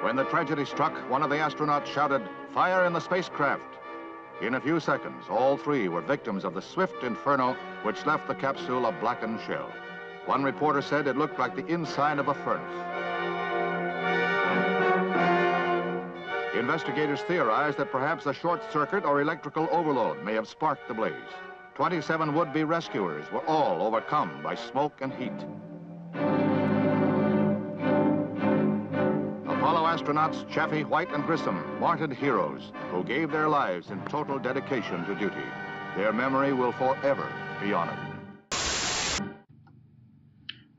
When the tragedy struck, one of the astronauts shouted, "Fire in the spacecraft!" In a few seconds, all 3 were victims of the swift inferno which left the capsule a blackened shell. One reporter said it looked like the inside of a furnace. Investigators theorized that perhaps a short circuit or electrical overload may have sparked the blaze. 27 would-be rescuers were all overcome by smoke and heat. Apollo astronauts Chaffee, White, and Grissom, martyred heroes who gave their lives in total dedication to duty. Their memory will forever be honored.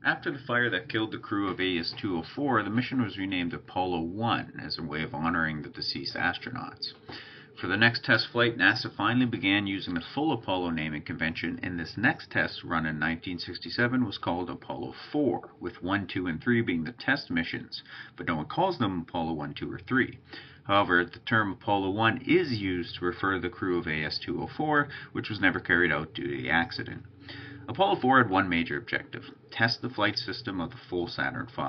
After the fire that killed the crew of AS-204, the mission was renamed Apollo 1 as a way of honoring the deceased astronauts. For the next test flight, NASA finally began using the full Apollo naming convention, and this next test, run in 1967, was called Apollo 4, with 1, 2, and 3 being the test missions, but no one calls them Apollo 1, 2, or 3. However, the term Apollo 1 is used to refer to the crew of AS-204, which was never carried out due to the accident. Apollo 4 had one major objective: test the flight system of the full Saturn V.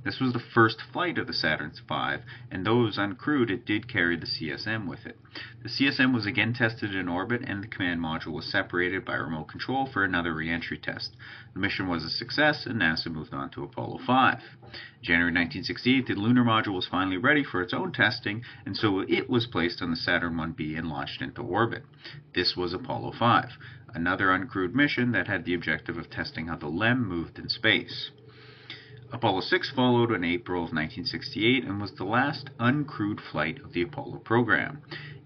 This was the first flight of the Saturn V, and though it was uncrewed, it did carry the CSM with it. The CSM was again tested in orbit, and the command module was separated by remote control for another re-entry test. The mission was a success, and NASA moved on to Apollo 5. January 1968, the lunar module was finally ready for its own testing, and so it was placed on the Saturn 1B and launched into orbit. This was Apollo 5, another uncrewed mission that had the objective of testing how the LEM moved in space. Apollo 6 followed in April of 1968 and was the last uncrewed flight of the Apollo program.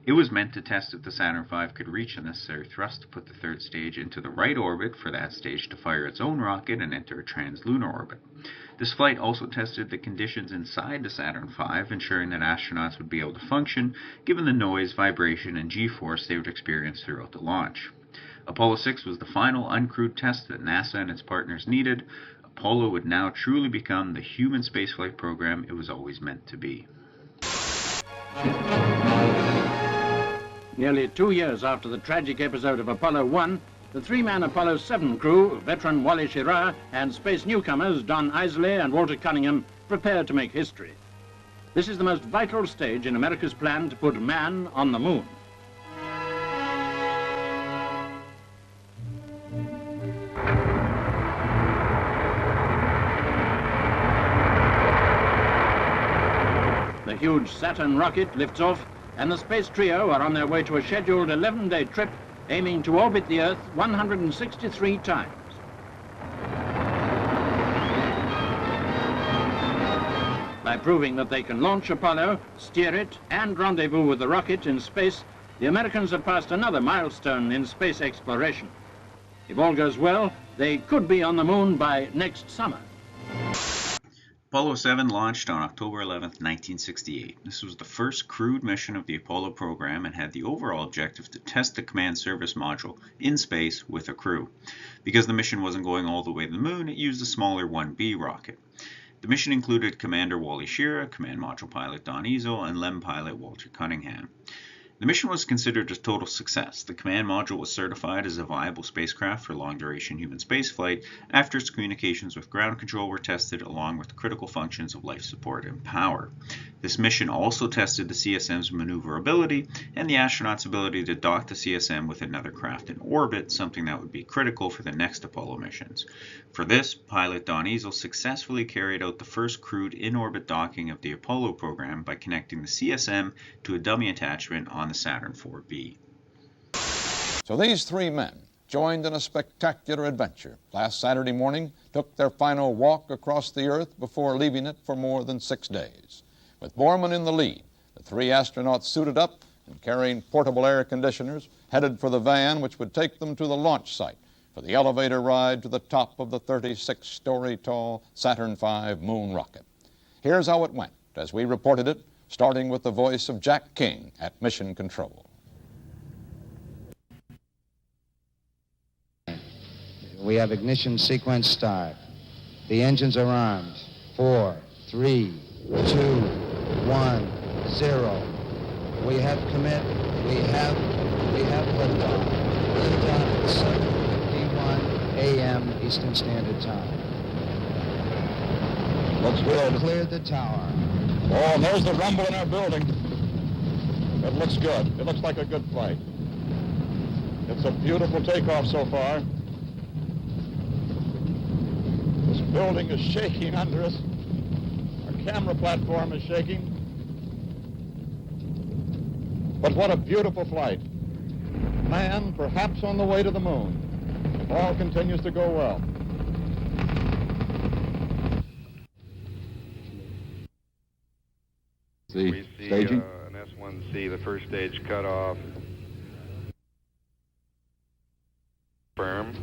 It was meant to test if the Saturn V could reach the necessary thrust to put the third stage into the right orbit for that stage to fire its own rocket and enter a translunar orbit. This flight also tested the conditions inside the Saturn V, ensuring that astronauts would be able to function given the noise, vibration, and G-force they would experience throughout the launch. Apollo 6 was the final uncrewed test that NASA and its partners needed. Apollo would now truly become the human spaceflight program it was always meant to be. Nearly 2 years after the tragic episode of Apollo 1, the three-man Apollo 7 crew, veteran Wally Schirra and space newcomers Don Isley and Walter Cunningham, prepared to make history. This is the most vital stage in America's plan to put man on the moon. The huge Saturn rocket lifts off, and the space trio are on their way to a scheduled 11-day trip aiming to orbit the Earth 163 times. By proving that they can launch Apollo, steer it, and rendezvous with the rocket in space, the Americans have passed another milestone in space exploration. If all goes well, they could be on the moon by next summer. Apollo 7 launched on October 11, 1968. This was the first crewed mission of the Apollo program and had the overall objective to test the command service module in space with a crew. Because the mission wasn't going all the way to the moon, it used a smaller 1B rocket. The mission included Commander Wally Schirra, command module pilot Don Isley, and LEM pilot Walter Cunningham. The mission was considered a total success. The command module was certified as a viable spacecraft for long-duration human spaceflight after its communications with ground control were tested along with the critical functions of life support and power. This mission also tested the CSM's maneuverability and the astronauts' ability to dock the CSM with another craft in orbit, something that would be critical for the next Apollo missions. For this, pilot Don Isley successfully carried out the first crewed in-orbit docking of the Apollo program by connecting the CSM to a dummy attachment on the Saturn IVB. So these three men, joined in a spectacular adventure, last Saturday morning took their final walk across the Earth before leaving it for more than 6 days. With Borman in the lead, the three astronauts suited up and carrying portable air conditioners headed for the van which would take them to the launch site for the elevator ride to the top of the 36-story tall Saturn V moon rocket. Here's how it went as we reported it, starting with the voice of Jack King at Mission Control. We have ignition sequence start. The engines are armed. 4, 3, 2, 1, 0. We have commit. We have liftoff. Liftoff at 7:51 a.m. Eastern Standard Time. Looks good. Cleared the tower. Oh, and there's the rumble in our building. It looks good. It looks like a good flight. It's a beautiful takeoff so far. This building is shaking under us. Our camera platform is shaking. But what a beautiful flight. Man, perhaps on the way to the moon, if all continues to go well. We see an S1C, the first stage cut off. Firm.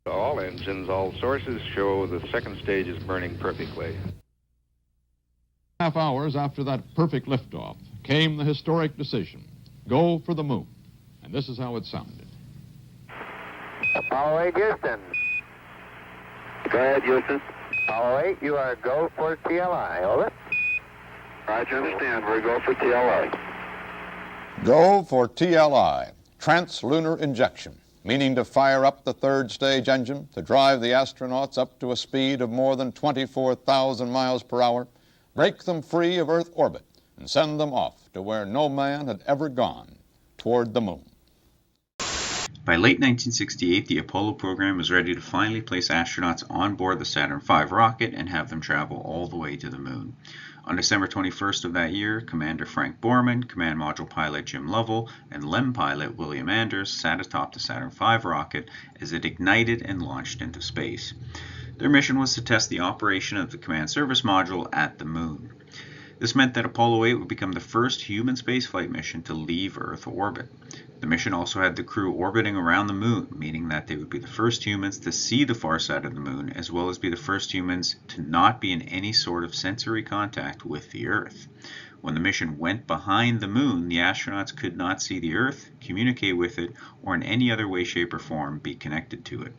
All engines, all sources show the second stage is burning perfectly. Half hours after that perfect liftoff came the historic decision, go for the moon. And this is how it sounded. Apollo 8, Houston. Go ahead, Houston. Apollo 8, you are go for TLI. Over. Roger, understand. We're go for TLI. Go for TLI, translunar injection. meaning to fire up the third stage engine to drive the astronauts up to a speed of more than 24,000 miles per hour, break them free of Earth orbit, and send them off to where no man had ever gone, toward the moon. By late 1968, the Apollo program was ready to finally place astronauts on board the Saturn V rocket and have them travel all the way to the moon. On December 21st of that year, Commander Frank Borman, Command Module Pilot Jim Lovell, and LEM pilot William Anders sat atop the Saturn V rocket as it ignited and launched into space. Their mission was to test the operation of the Command Service Module at the moon. This meant that Apollo 8 would become the first human spaceflight mission to leave Earth orbit. The mission also had the crew orbiting around the moon, meaning that they would be the first humans to see the far side of the moon, as well as be the first humans to not be in any sort of sensory contact with the Earth. When the mission went behind the moon, the astronauts could not see the Earth, communicate with it, or in any other way, shape, or form be connected to it.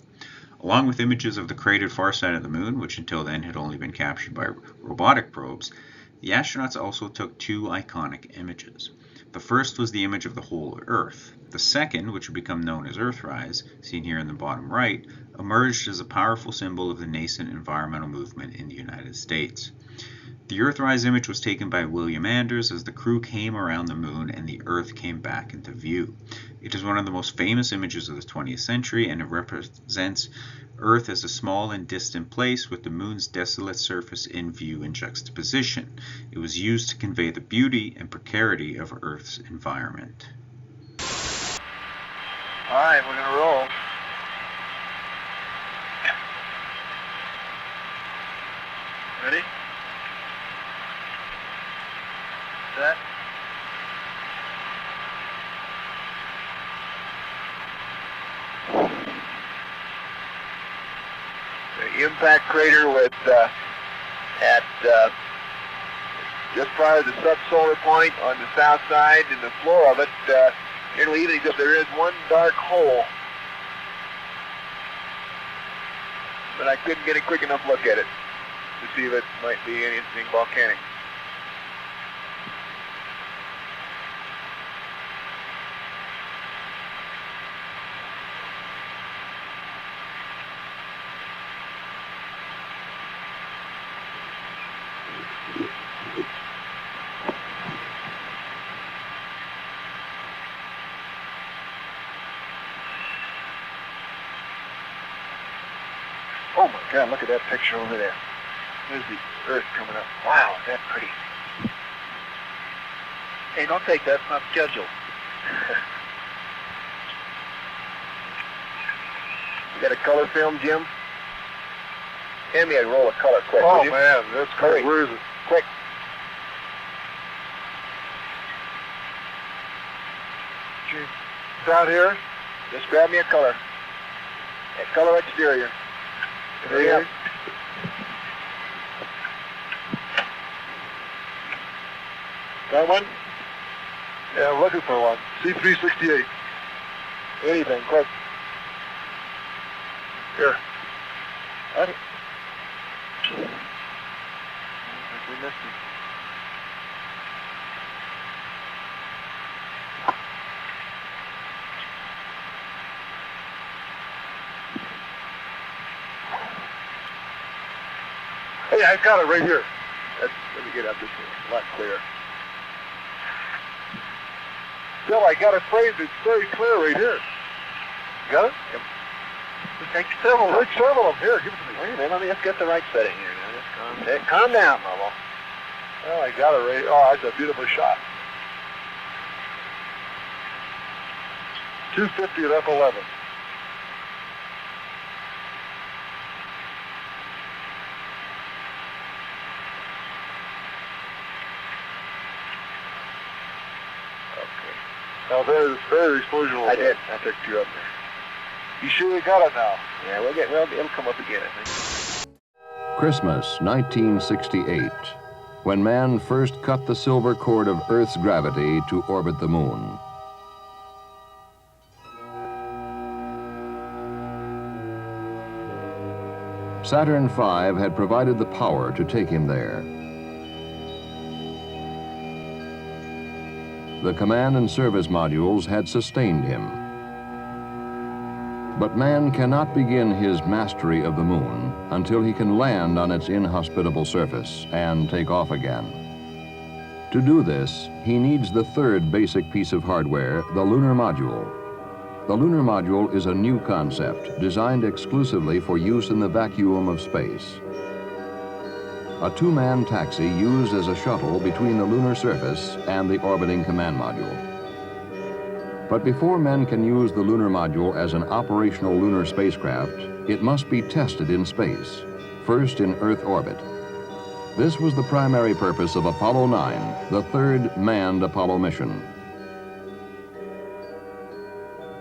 Along with images of the cratered far side of the moon, which until then had only been captured by robotic probes, the astronauts also took two iconic images. The first was the image of the whole Earth. The second, which would become known as Earthrise, seen here in the bottom right, emerged as a powerful symbol of the nascent environmental movement in the United States. The Earthrise image was taken by William Anders as the crew came around the moon and the Earth came back into view. It is one of the most famous images of the 20th century, and it represents Earth as a small and distant place with the moon's desolate surface in view in juxtaposition. It was used to convey the beauty and precarity of Earth's environment. All right, we're going to roll. Ready? Set. The impact crater with at just prior to the subsolar point on the south side, and the floor of it nearly even, except there is one dark hole. But I couldn't get a quick enough look at it to see if it might be anything volcanic. Oh my God, look at that picture over there. There's the Earth coming up. Wow, is that pretty. Hey, don't take that, it's not scheduled. You got a color film, Jim? Hand me a roll of color quick. Oh man, that's great. Where is it? Quick. Down here? Just grab me a color. A color exterior. Hurry up. Got one? Yeah, I'm looking for one. C368. Anything, quick. Here. What? We missed it. Hey, I got it right here. Let me get up this here. A lot clearer. Bill, I got a phrase that's very clear right here. Got it? Yep. Take several of them. Take several of them. Here, give it to me. Wait a minute, let me just get the right setting here now. Just calm down, Momo. Well, I got it right. Oh, that's a beautiful shot. 250 at F11. Now there's explosion. I did. I took two up there. You sure you got it now? Yeah, it'll come up again, I think. Christmas, 1968, when man first cut the silver cord of Earth's gravity to orbit the moon. Saturn V had provided the power to take him there. The command and service modules had sustained him. But man cannot begin his mastery of the moon until he can land on its inhospitable surface and take off again. To do this, he needs the third basic piece of hardware, the lunar module. The lunar module is a new concept designed exclusively for use in the vacuum of space. A two-man taxi used as a shuttle between the lunar surface and the orbiting command module. But before men can use the lunar module as an operational lunar spacecraft, it must be tested in space, first in Earth orbit. This was the primary purpose of Apollo 9, the third manned Apollo mission.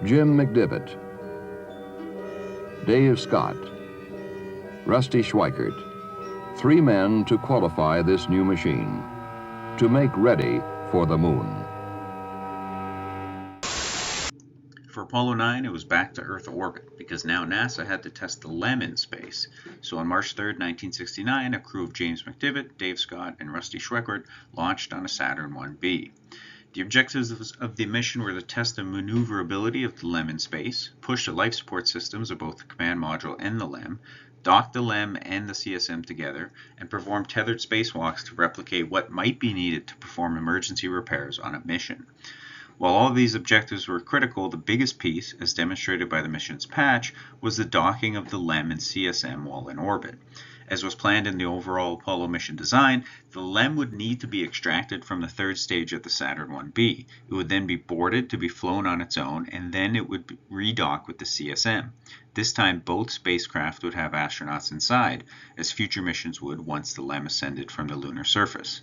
Jim McDivitt, Dave Scott, Rusty Schweikert, three men to qualify this new machine, to make ready for the moon. For Apollo 9, it was back to Earth orbit, because now NASA had to test the LEM in space. So on March 3, 1969, a crew of James McDivitt, Dave Scott, and Rusty Schweikert launched on a Saturn 1B. The objectives of the mission were to test the maneuverability of the LEM in space, push the life support systems of both the command module and the LEM, dock the LEM and the CSM together, and perform tethered spacewalks to replicate what might be needed to perform emergency repairs on a mission. While all of these objectives were critical, the biggest piece, as demonstrated by the mission's patch, was the docking of the LEM and CSM while in orbit. As was planned in the overall Apollo mission design, the LEM would need to be extracted from the third stage of the Saturn 1B. It would then be boarded to be flown on its own, and then it would redock with the CSM. This time, both spacecraft would have astronauts inside, as future missions would once the LEM ascended from the lunar surface.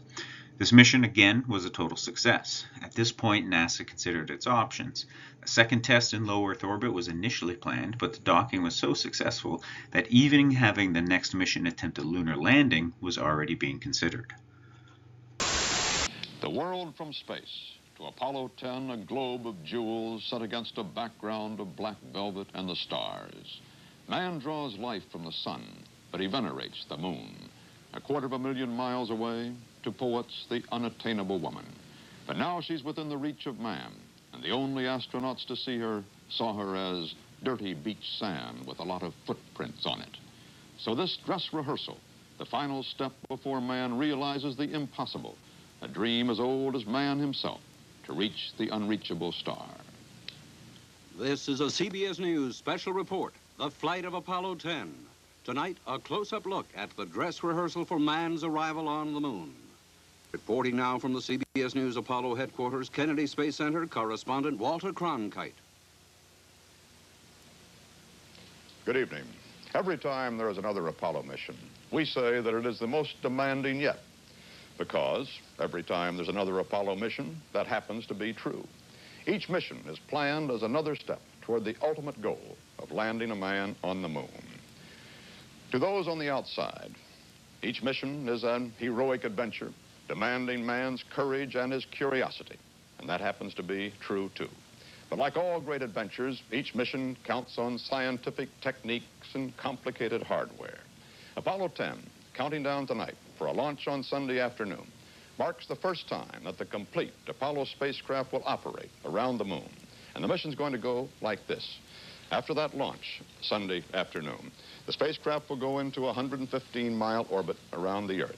This mission, again, was a total success. At this point, NASA considered its options. A second test in low Earth orbit was initially planned, but the docking was so successful that even having the next mission attempt a lunar landing was already being considered. The world from space. To Apollo 10, a globe of jewels set against a background of black velvet and the stars. Man draws life from the sun, but he venerates the moon. 250,000 miles away, to poets, the unattainable woman. But now she's within the reach of man, and the only astronauts to see her saw her as dirty beach sand with a lot of footprints on it. So this dress rehearsal, the final step before man realizes the impossible, a dream as old as man himself, to reach the unreachable star. This is a CBS News special report, the flight of Apollo 10. Tonight, a close-up look at the dress rehearsal for man's arrival on the moon. Reporting now from the CBS News Apollo headquarters, Kennedy Space Center, correspondent Walter Cronkite. Good evening. Every time there is another Apollo mission, we say that it is the most demanding yet, because every time there's another Apollo mission, that happens to be true. Each mission is planned as another step toward the ultimate goal of landing a man on the moon. To those on the outside, each mission is an heroic adventure, demanding man's courage and his curiosity, and that happens to be true too. But like all great adventures, each mission counts on scientific techniques and complicated hardware. Apollo 10, counting down tonight for a launch on Sunday afternoon, marks the first time that the complete Apollo spacecraft will operate around the moon. And the mission's going to go like this. After that launch, Sunday afternoon, the spacecraft will go into a 115-mile orbit around the Earth.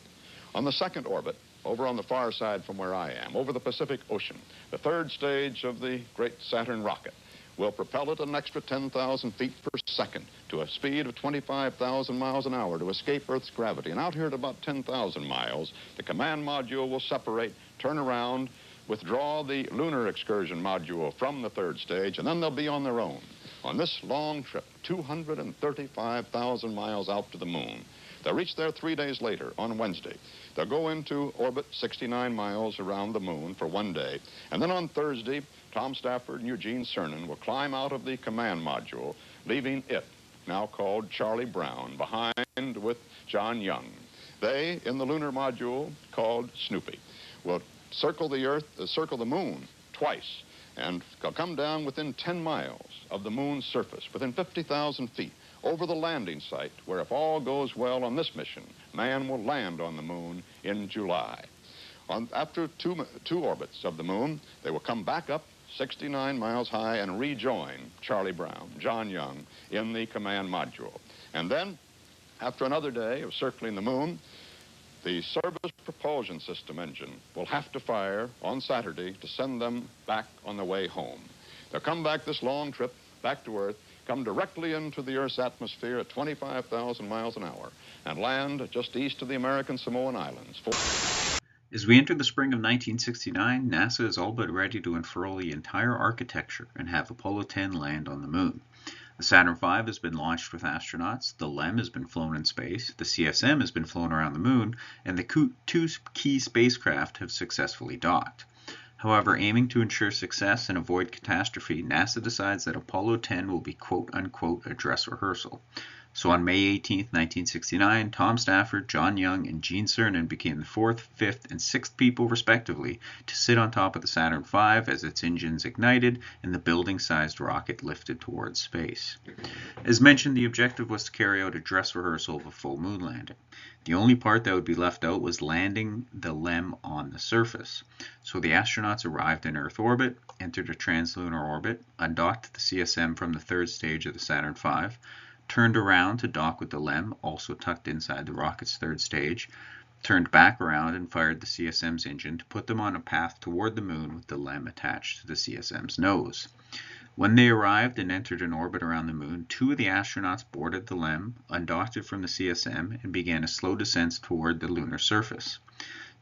On the second orbit, over on the far side from where I am, over the Pacific Ocean, the third stage of the great Saturn rocket will propel it an extra 10,000 feet per second to a speed of 25,000 miles an hour to escape Earth's gravity. And out here at about 10,000 miles, the command module will separate, turn around, withdraw the lunar excursion module from the third stage, and then they'll be on their own on this long trip, 235,000 miles out to the moon. They'll reach there 3 days later, on Wednesday. They'll go into orbit 69 miles around the moon for 1 day. And then on Thursday, Tom Stafford and Eugene Cernan will climb out of the command module, leaving it, now called Charlie Brown, behind with John Young. They, in the lunar module called Snoopy, will circle the moon twice, and they'll come down within 10 miles of the moon's surface, within 50,000 feet, over the landing site, where if all goes well on this mission, man will land on the moon in July. After two orbits of the moon, they will come back up, 69 miles high, and rejoin Charlie Brown, John Young, in the command module. And then, after another day of circling the moon, the service propulsion system engine will have to fire on Saturday to send them back on the way home. They'll come back this long trip back to Earth, come directly into the Earth's atmosphere at 25,000 miles an hour, and land just east of the American Samoan Islands. As we enter the spring of 1969, NASA is all but ready to unfurl the entire architecture and have Apollo 10 land on the moon. The Saturn V has been launched with astronauts, the LEM has been flown in space, the CSM has been flown around the moon, and the two key spacecraft have successfully docked. However, aiming to ensure success and avoid catastrophe, NASA decides that Apollo 10 will be quote-unquote a dress rehearsal. So on May 18, 1969, Tom Stafford, John Young, and Gene Cernan became the fourth, fifth, and sixth people, respectively, to sit on top of the Saturn V as its engines ignited and the building-sized rocket lifted towards space. As mentioned, the objective was to carry out a dress rehearsal of a full moon landing. The only part that would be left out was landing the LEM on the surface. So the astronauts arrived in Earth orbit, entered a translunar orbit, undocked the CSM from the third stage of the Saturn V, turned around to dock with the LEM, also tucked inside the rocket's third stage, turned back around and fired the CSM's engine to put them on a path toward the moon with the LEM attached to the CSM's nose. When they arrived and entered an orbit around the moon, two of the astronauts boarded the LEM, undocked it from the CSM, and began a slow descent toward the lunar surface.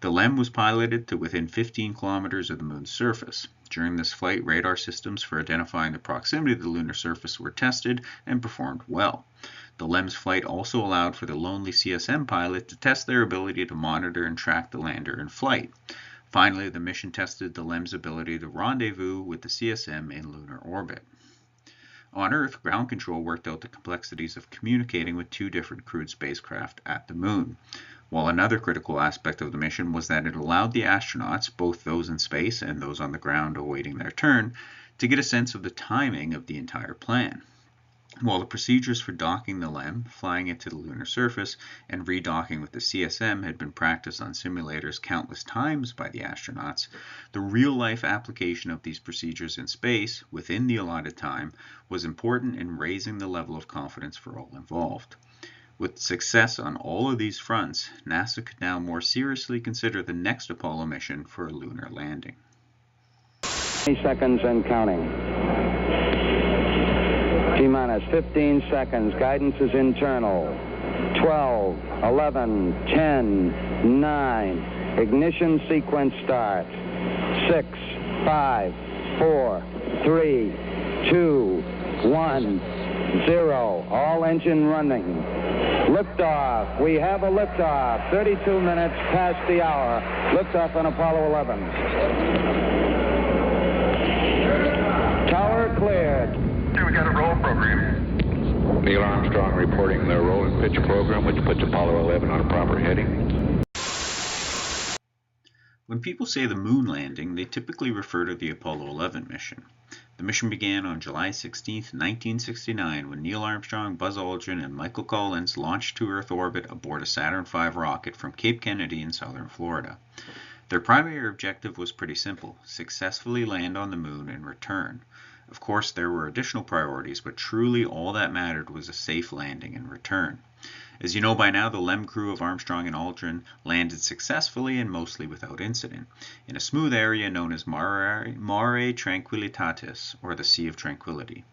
The LEM was piloted to within 15 kilometers of the moon's surface. During this flight, radar systems for identifying the proximity to the lunar surface were tested and performed well. The LEM's flight also allowed for the lonely CSM pilot to test their ability to monitor and track the lander in flight. Finally, the mission tested the LEM's ability to rendezvous with the CSM in lunar orbit. On Earth, ground control worked out the complexities of communicating with two different crewed spacecraft at the moon. While another critical aspect of the mission was that it allowed the astronauts, both those in space and those on the ground awaiting their turn, to get a sense of the timing of the entire plan. While the procedures for docking the LEM, flying it to the lunar surface, and redocking with the CSM had been practiced on simulators countless times by the astronauts, the real-life application of these procedures in space, within the allotted time, was important in raising the level of confidence for all involved. With success on all of these fronts, NASA could now more seriously consider the next Apollo mission for a lunar landing. 20 seconds and counting. T-minus 15 seconds. Guidance is internal. 12, 11, 10, 9. Ignition sequence start. 6, 5, 4, 3, 2, 1, 0. All engine running. Liftoff. We have a liftoff. 32 minutes past the hour. Liftoff on Apollo 11. Tower cleared. Here we got a roll program. Neil Armstrong reporting the roll and pitch program, which puts Apollo 11 on a proper heading. When people say the moon landing, they typically refer to the Apollo 11 mission. The mission began on July 16, 1969, when Neil Armstrong, Buzz Aldrin, and Michael Collins launched to Earth orbit aboard a Saturn V rocket from Cape Kennedy in southern Florida. Their primary objective was pretty simple: successfully land on the moon and return. Of course, there were additional priorities, but truly all that mattered was a safe landing and return. As you know by now, the LEM crew of Armstrong and Aldrin landed successfully and mostly without incident, in a smooth area known as Mare Tranquillitatis, or the Sea of Tranquility.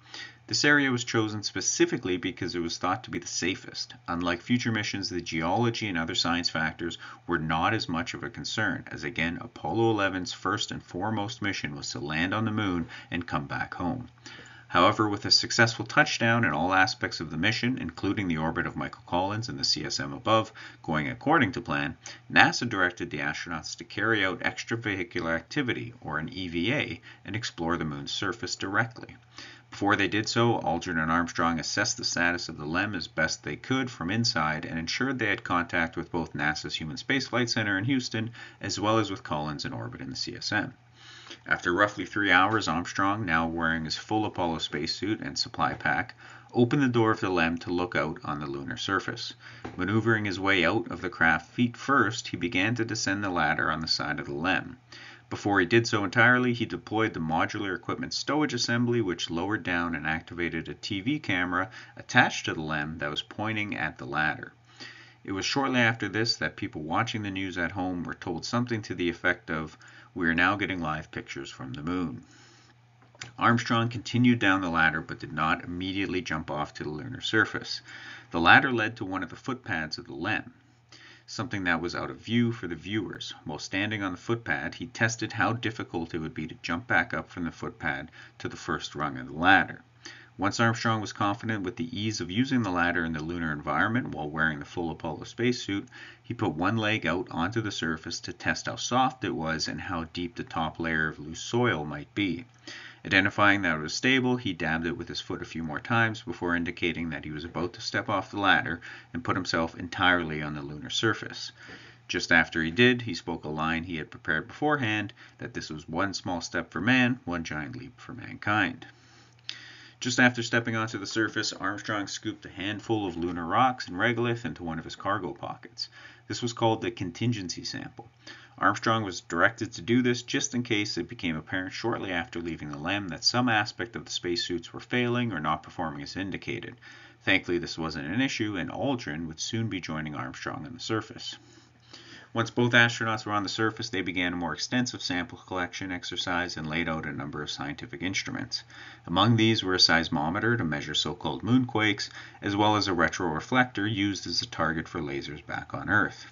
This area was chosen specifically because it was thought to be the safest. Unlike future missions, the geology and other science factors were not as much of a concern, as again, Apollo 11's first and foremost mission was to land on the moon and come back home. However, with a successful touchdown in all aspects of the mission, including the orbit of Michael Collins and the CSM above, going according to plan, NASA directed the astronauts to carry out extravehicular activity, or an EVA, and explore the moon's surface directly. Before they did so, Aldrin and Armstrong assessed the status of the LEM as best they could from inside and ensured they had contact with both NASA's Human Spaceflight Center in Houston, as well as with Collins in orbit in the CSM. After roughly 3 hours, Armstrong, now wearing his full Apollo spacesuit and supply pack, opened the door of the LEM to look out on the lunar surface. Maneuvering his way out of the craft feet first, he began to descend the ladder on the side of the LEM. Before he did so entirely, he deployed the modular equipment stowage assembly, which lowered down and activated a TV camera attached to the LEM that was pointing at the ladder. It was shortly after this that people watching the news at home were told something to the effect of, "We are now getting live pictures from the moon." Armstrong continued down the ladder but did not immediately jump off to the lunar surface. The ladder led to one of the footpads of the LEM, something that was out of view for the viewers. While standing on the footpad, he tested how difficult it would be to jump back up from the footpad to the first rung of the ladder. Once Armstrong was confident with the ease of using the ladder in the lunar environment while wearing the full Apollo spacesuit, he put one leg out onto the surface to test how soft it was and how deep the top layer of loose soil might be. Identifying that it was stable, he dabbed it with his foot a few more times before indicating that he was about to step off the ladder and put himself entirely on the lunar surface. Just after he did, he spoke a line he had prepared beforehand, that this was one small step for man, one giant leap for mankind. Just after stepping onto the surface, Armstrong scooped a handful of lunar rocks and regolith into one of his cargo pockets. This was called the contingency sample. Armstrong was directed to do this just in case it became apparent shortly after leaving the LEM that some aspect of the spacesuits were failing or not performing as indicated. Thankfully, this wasn't an issue, and Aldrin would soon be joining Armstrong on the surface. Once both astronauts were on the surface, they began a more extensive sample collection exercise and laid out a number of scientific instruments. Among these were a seismometer to measure so-called moonquakes, as well as a retroreflector used as a target for lasers back on Earth.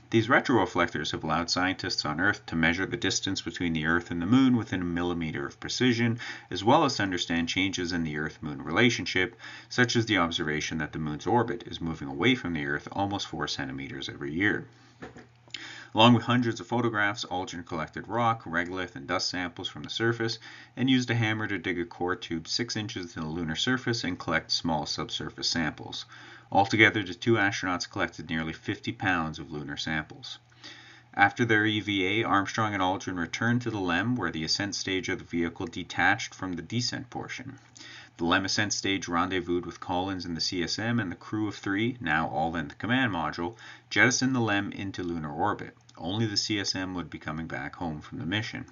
These retroreflectors have allowed scientists on Earth to measure the distance between the Earth and the Moon within a millimeter of precision, as well as to understand changes in the Earth-Moon relationship, such as the observation that the Moon's orbit is moving away from the Earth almost 4 centimeters every year. Along with hundreds of photographs, Aldrin collected rock, regolith, and dust samples from the surface and used a hammer to dig a core tube 6 inches in the lunar surface and collect small subsurface samples. Altogether, the two astronauts collected nearly 50 pounds of lunar samples. After their EVA, Armstrong and Aldrin returned to the LEM, where the ascent stage of the vehicle detached from the descent portion. The LEM ascent stage rendezvoused with Collins and the CSM, and the crew of 3, now all in the command module, jettisoned the LEM into lunar orbit. Only the CSM would be coming back home from the mission.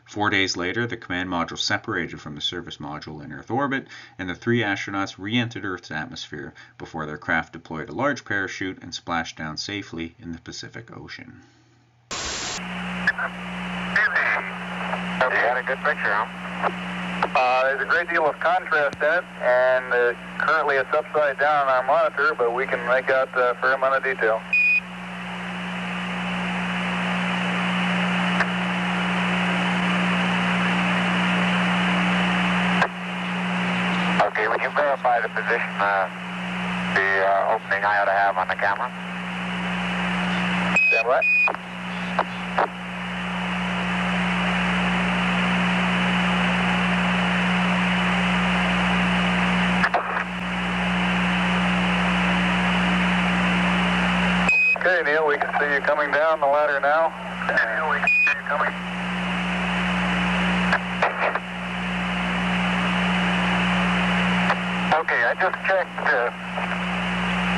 4 days later, the command module separated from the service module in Earth orbit, and the 3 astronauts re-entered Earth's atmosphere before their craft deployed a large parachute and splashed down safely in the Pacific Ocean. You had a good picture, huh? There's a great deal of contrast in it, and currently it's upside down on our monitor, but we can make out a fair amount of detail. Okay, would you verify the position, the opening I ought to have on the camera? Stand what? Okay, Neil, we can see you coming down the ladder now. Okay, Neil, we can see you coming. Okay, I just checked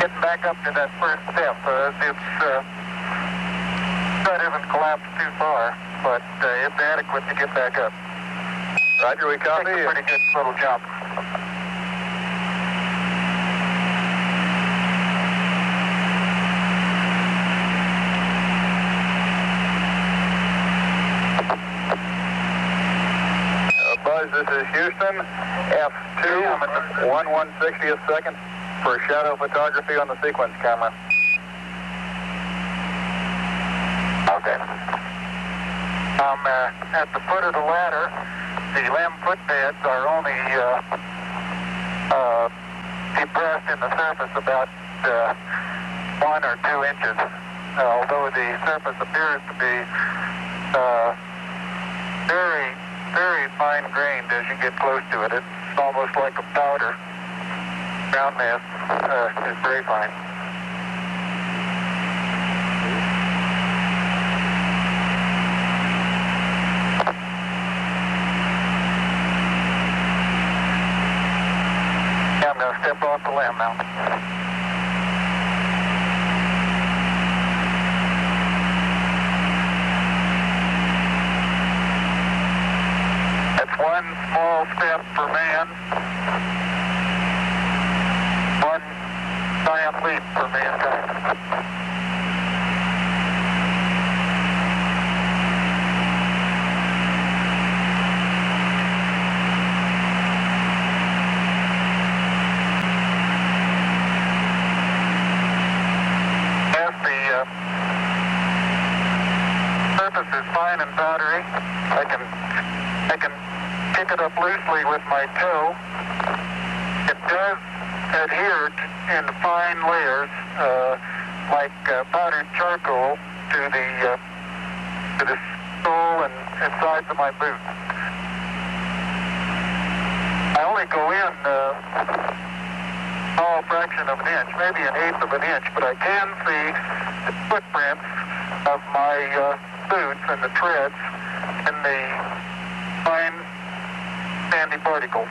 getting back up to that first step. That isn't collapsed too far, but it's adequate to get back up. Roger, we copy. It's a pretty good little jump. Buzz, this is Houston, F2, 1/160th second for shadow photography on the sequence camera. Okay. At the foot of the ladder, the LEM footbeds are only depressed in the surface about 1 or 2 inches, although the surface appears to be very fine-grained as you get close to it. It's almost like a powder. Ground mass is very fine. Yeah, I'm going to step off the LEM now. One small step for man, one giant leap for mankind. Surface is fine and powdery. I can kick it up loosely with my toe. It does adhere in fine layers, like powdered charcoal, to the sole and sides of my boot. I only go in a small fraction of an inch, maybe an eighth of an inch, but I can see the footprints of my boots and the treads and the fine sandy particles.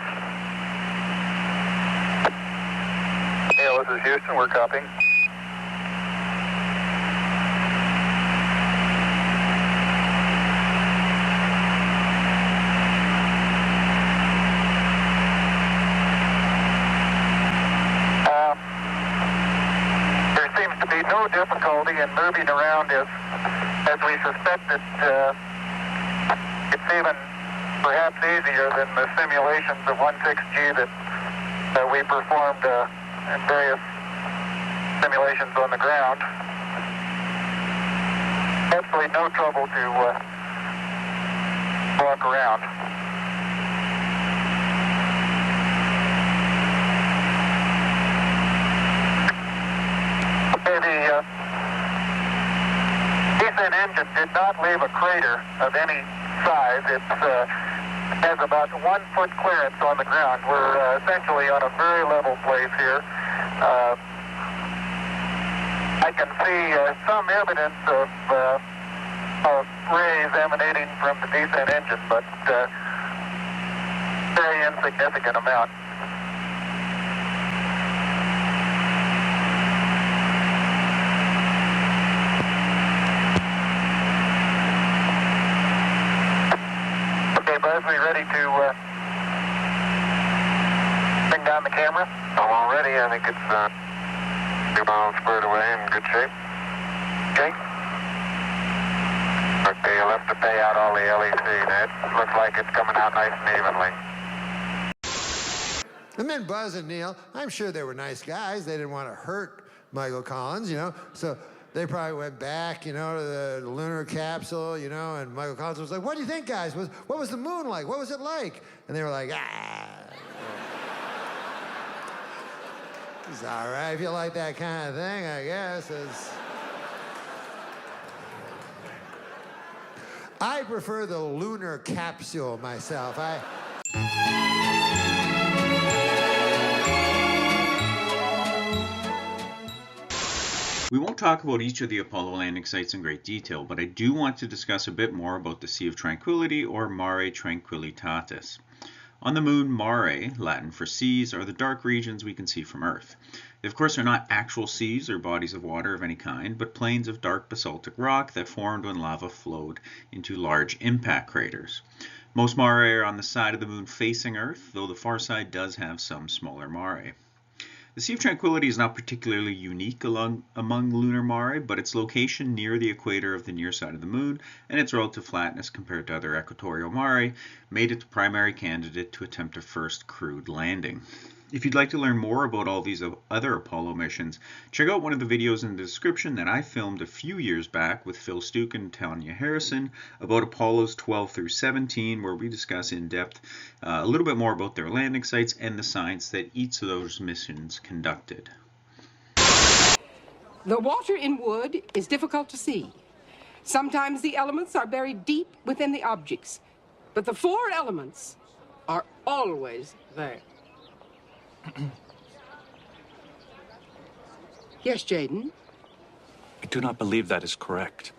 Yeah, this is Houston. We're copying. There seems to be no difficulty in moving around as we suspected. It's even perhaps easier than the simulations of 16G that we performed in various simulations on the ground. Absolutely no trouble to walk around. Okay, the descent engine did not leave a crater of any size. It has about 1 foot clearance on the ground. We're essentially on a very level place here. I can see some evidence of rays emanating from the descent engine, but very insignificant amount. Buzz, we ready to bring down the camera? I'm all ready. I think it's 2 miles squared away in good shape. Okay. Okay, you'll have to pay out all the LEC. It looks like it's coming out nice and evenly. And then Buzz and Neil, I'm sure they were nice guys. They didn't want to hurt Michael Collins, so they probably went back, to the lunar capsule, and Michael Collins was like, what do you think, guys? What was the moon like? What was it like? And they were like, It's all right if you like that kind of thing, I guess. I prefer the lunar capsule myself. We won't talk about each of the Apollo landing sites in great detail, but I do want to discuss a bit more about the Sea of Tranquility, or Mare Tranquillitatis. On the moon, mare, Latin for seas, are the dark regions we can see from Earth. They of course are not actual seas or bodies of water of any kind, but plains of dark basaltic rock that formed when lava flowed into large impact craters. Most mare are on the side of the moon facing Earth, though the far side does have some smaller mare. The Sea of Tranquility is not particularly unique among lunar mare, but its location near the equator of the near side of the moon and its relative flatness compared to other equatorial mare made it the primary candidate to attempt a first crewed landing. If you'd like to learn more about all these other Apollo missions, check out one of the videos in the description that I filmed a few years back with Phil Stuke and Tanya Harrison about Apollos 12 through 17, where we discuss in depth a little bit more about their landing sites and the science that each of those missions conducted. The water in wood is difficult to see. Sometimes the elements are buried deep within the objects, but the 4 elements are always there. Yes, Jaden? I do not believe that is correct.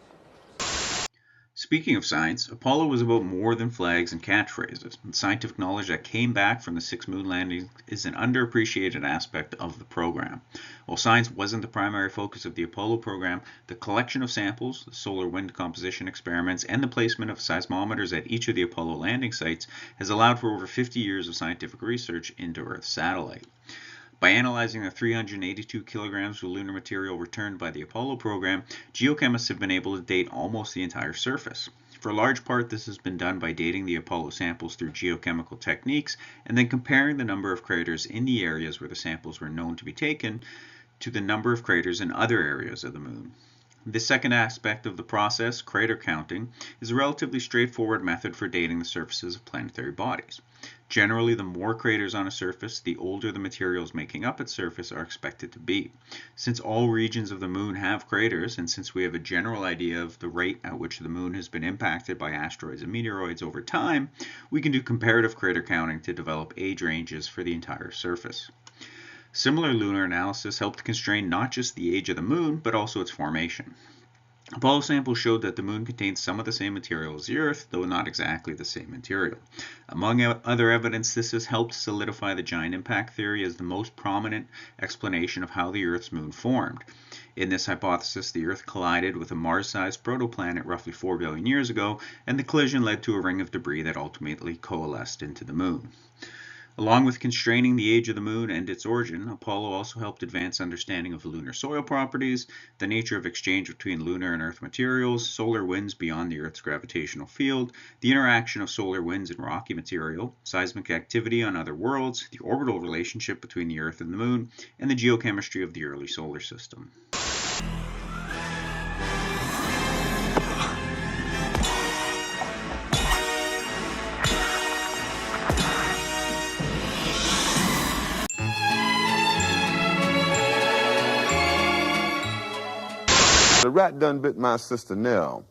Speaking of science, Apollo was about more than flags and catchphrases. The scientific knowledge that came back from the 6 moon landings is an underappreciated aspect of the program. While science wasn't the primary focus of the Apollo program, the collection of samples, the solar wind composition experiments, and the placement of seismometers at each of the Apollo landing sites has allowed for over 50 years of scientific research into Earth's satellite. By analyzing the 382 kilograms of lunar material returned by the Apollo program, geochemists have been able to date almost the entire surface. For a large part, this has been done by dating the Apollo samples through geochemical techniques and then comparing the number of craters in the areas where the samples were known to be taken to the number of craters in other areas of the moon. The second aspect of the process, crater counting, is a relatively straightforward method for dating the surfaces of planetary bodies. Generally, the more craters on a surface, the older the materials making up its surface are expected to be. Since all regions of the moon have craters, and since we have a general idea of the rate at which the moon has been impacted by asteroids and meteoroids over time, we can do comparative crater counting to develop age ranges for the entire surface. Similar lunar analysis helped constrain not just the age of the moon, but also its formation. Apollo samples showed that the moon contains some of the same material as the Earth, though not exactly the same material. Among other evidence, this has helped solidify the giant impact theory as the most prominent explanation of how the Earth's moon formed. In this hypothesis, the Earth collided with a Mars-sized protoplanet roughly 4 billion years ago, and the collision led to a ring of debris that ultimately coalesced into the moon. Along with constraining the age of the moon and its origin, Apollo also helped advance understanding of lunar soil properties, the nature of exchange between lunar and Earth materials, solar winds beyond the Earth's gravitational field, the interaction of solar winds and rocky material, seismic activity on other worlds, the orbital relationship between the Earth and the moon, and the geochemistry of the early solar system. The rat done bit my sister Nell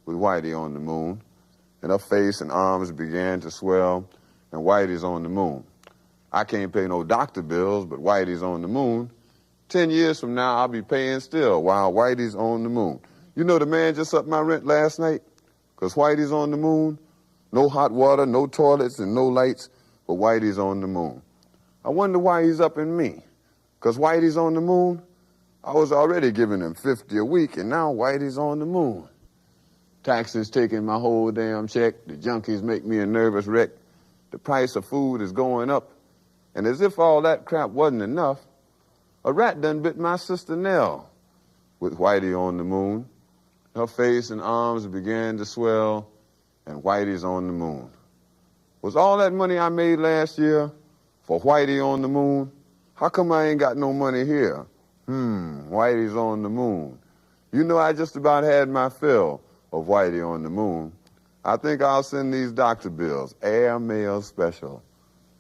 with Whitey on the moon, and her face and arms began to swell, and Whitey's on the moon. I can't pay no doctor bills, but Whitey's on the moon. 10 years from now, I'll be paying still while Whitey's on the moon. You know the man just upped my rent last night? Because Whitey's on the moon. No hot water, no toilets, and no lights, but Whitey's on the moon. I wonder why he's upping me. Because Whitey's on the moon? I was already giving him $50 a week, and now Whitey's on the moon. Taxes taking my whole damn check. The junkies make me a nervous wreck. The price of food is going up. And as if all that crap wasn't enough, a rat done bit my sister Nell with Whitey on the moon. Her face and arms began to swell, and Whitey's on the moon. Was all that money I made last year for Whitey on the moon? How come I ain't got no money here? Whitey's on the moon. You know, I just about had my fill of Whitey on the moon. I think I'll send these doctor bills, air mail special,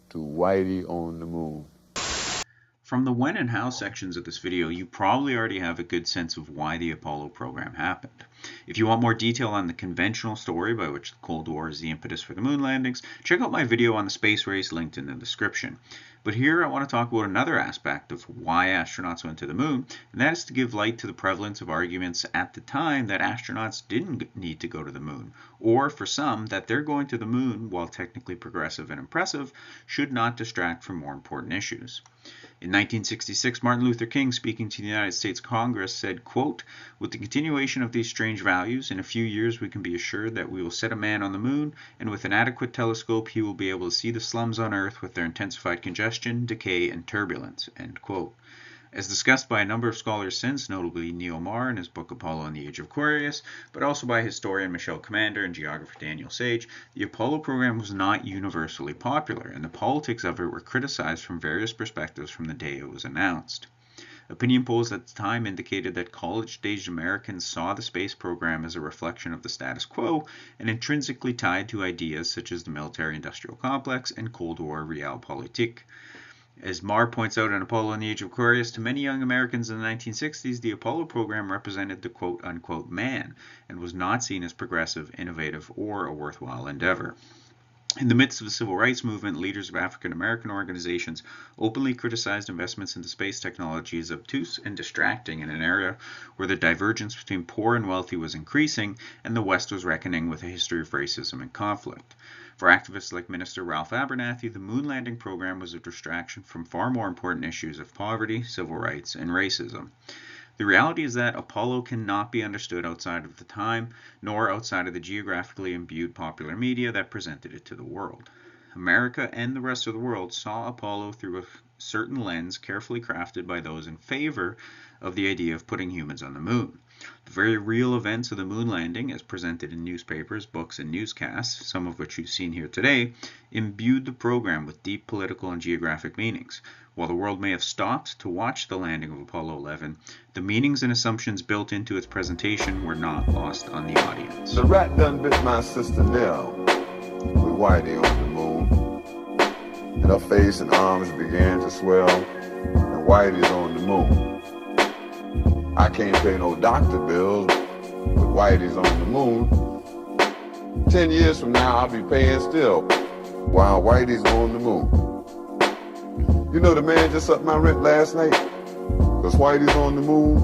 to Whitey on the moon. From the when and how sections of this video, you probably already have a good sense of why the Apollo program happened. If you want more detail on the conventional story by which the Cold War is the impetus for the moon landings, check out my video on the space race linked in the description. But here I want to talk about another aspect of why astronauts went to the moon, and that is to give light to the prevalence of arguments at the time that astronauts didn't need to go to the moon, or for some, that their going to the moon, while technically progressive and impressive, should not distract from more important issues. In 1966, Martin Luther King, speaking to the United States Congress, said, quote, "With the continuation of these strange values, in a few years we can be assured that we will set a man on the moon, and with an adequate telescope he will be able to see the slums on Earth with their intensified congestion, decay, and turbulence." End quote. As discussed by a number of scholars since, notably Neil Marr in his book Apollo and the Age of Aquarius, but also by historian Michelle Commander and geographer Daniel Sage, the Apollo program was not universally popular, and the politics of it were criticized from various perspectives from the day it was announced. Opinion polls at the time indicated that college-aged Americans saw the space program as a reflection of the status quo and intrinsically tied to ideas such as the military-industrial complex and Cold War realpolitik. As Marr points out in Apollo and the Age of Aquarius, to many young Americans in the 1960s, the Apollo program represented the quote-unquote man and was not seen as progressive, innovative, or a worthwhile endeavor. In the midst of the civil rights movement, leaders of African American organizations openly criticized investments into space technology as obtuse and distracting in an era where the divergence between poor and wealthy was increasing and the West was reckoning with a history of racism and conflict. For activists like Minister Ralph Abernathy, the moon landing program was a distraction from far more important issues of poverty, civil rights, and racism. The reality is that Apollo cannot be understood outside of the time, nor outside of the geographically imbued popular media that presented it to the world. America and the rest of the world saw Apollo through a certain lens carefully crafted by those in favor of the idea of putting humans on the moon. The very real events of the moon landing, as presented in newspapers, books, and newscasts, some of which you've seen here today, imbued the program with deep political and geographic meanings. While the world may have stopped to watch the landing of Apollo 11, the meanings and assumptions built into its presentation were not lost on the audience. The rat done bit my sister Nell with Whitey on the moon, and her face and arms began to swell, and Whitey's on the moon. I can't pay no doctor bills, but Whitey's on the moon. 10 years from now, I'll be paying still, while Whitey's on the moon. You know, the man just upped my rent last night, because Whitey's on the moon.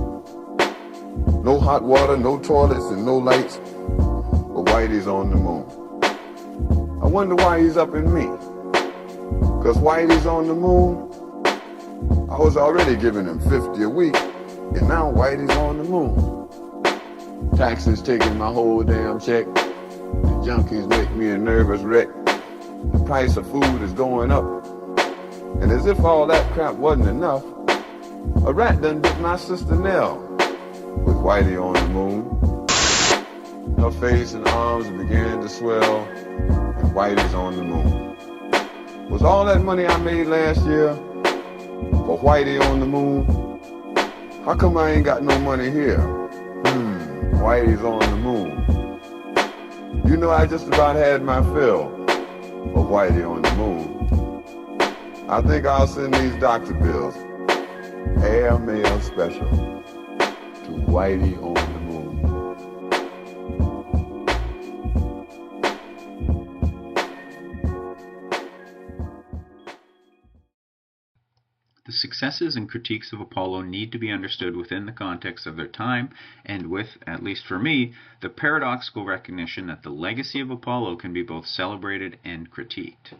No hot water, no toilets, and no lights, but Whitey's on the moon. I wonder why he's upping me, because Whitey's on the moon. I was already giving him $50 a week, and now Whitey's on the moon. Taxes taking my whole damn check. The junkies make me a nervous wreck. The price of food is going up. And as if all that crap wasn't enough, a rat done bit my sister Nell with Whitey on the moon. Her face and arms began to swell, and Whitey's on the moon. Was all that money I made last year for Whitey on the moon? How come I ain't got no money here? Whitey's on the moon. You know, I just about had my fill of Whitey on the moon. I think I'll send these doctor bills, air mail special, to Whitey on the moon. The successes and critiques of Apollo need to be understood within the context of their time and with, at least for me, the paradoxical recognition that the legacy of Apollo can be both celebrated and critiqued.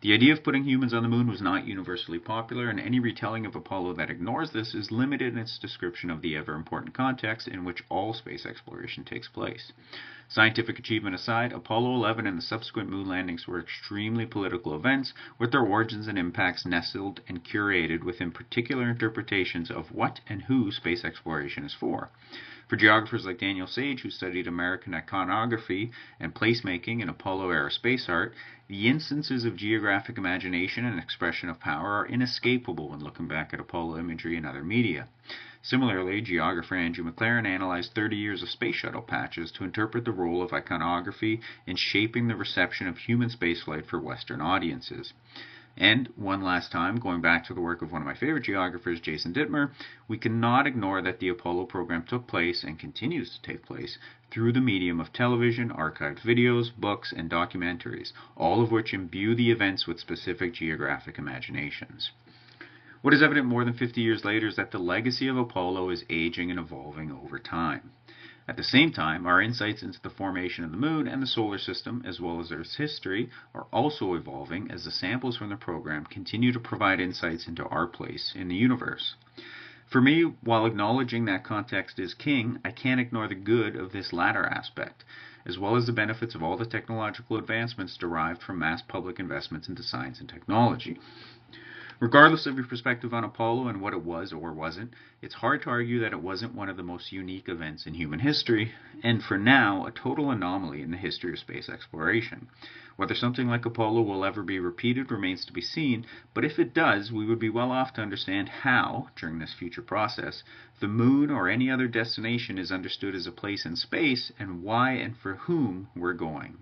The idea of putting humans on the moon was not universally popular, and any retelling of Apollo that ignores this is limited in its description of the ever-important context in which all space exploration takes place. Scientific achievement aside, Apollo 11 and the subsequent moon landings were extremely political events, with their origins and impacts nestled and curated within particular interpretations of what and who space exploration is for. For geographers like Daniel Sage, who studied American iconography and placemaking in Apollo-era space art, the instances of geographic imagination and expression of power are inescapable when looking back at Apollo imagery and other media. Similarly, geographer Andrew McLaren analyzed 30 years of space shuttle patches to interpret the role of iconography in shaping the reception of human spaceflight for Western audiences. And, one last time, going back to the work of one of my favorite geographers, Jason Dittmer, we cannot ignore that the Apollo program took place, and continues to take place, through the medium of television, archived videos, books, and documentaries, all of which imbue the events with specific geographic imaginations. What is evident more than 50 years later is that the legacy of Apollo is aging and evolving over time. At the same time, our insights into the formation of the moon and the solar system, as well as Earth's history, are also evolving as the samples from the program continue to provide insights into our place in the universe. For me, while acknowledging that context is king, I can't ignore the good of this latter aspect, as well as the benefits of all the technological advancements derived from mass public investments into science and technology. Regardless of your perspective on Apollo and what it was or wasn't, it's hard to argue that it wasn't one of the most unique events in human history, and for now, a total anomaly in the history of space exploration. Whether something like Apollo will ever be repeated remains to be seen, but if it does, we would be well off to understand how, during this future process, the moon or any other destination is understood as a place in space, and why and for whom we're going.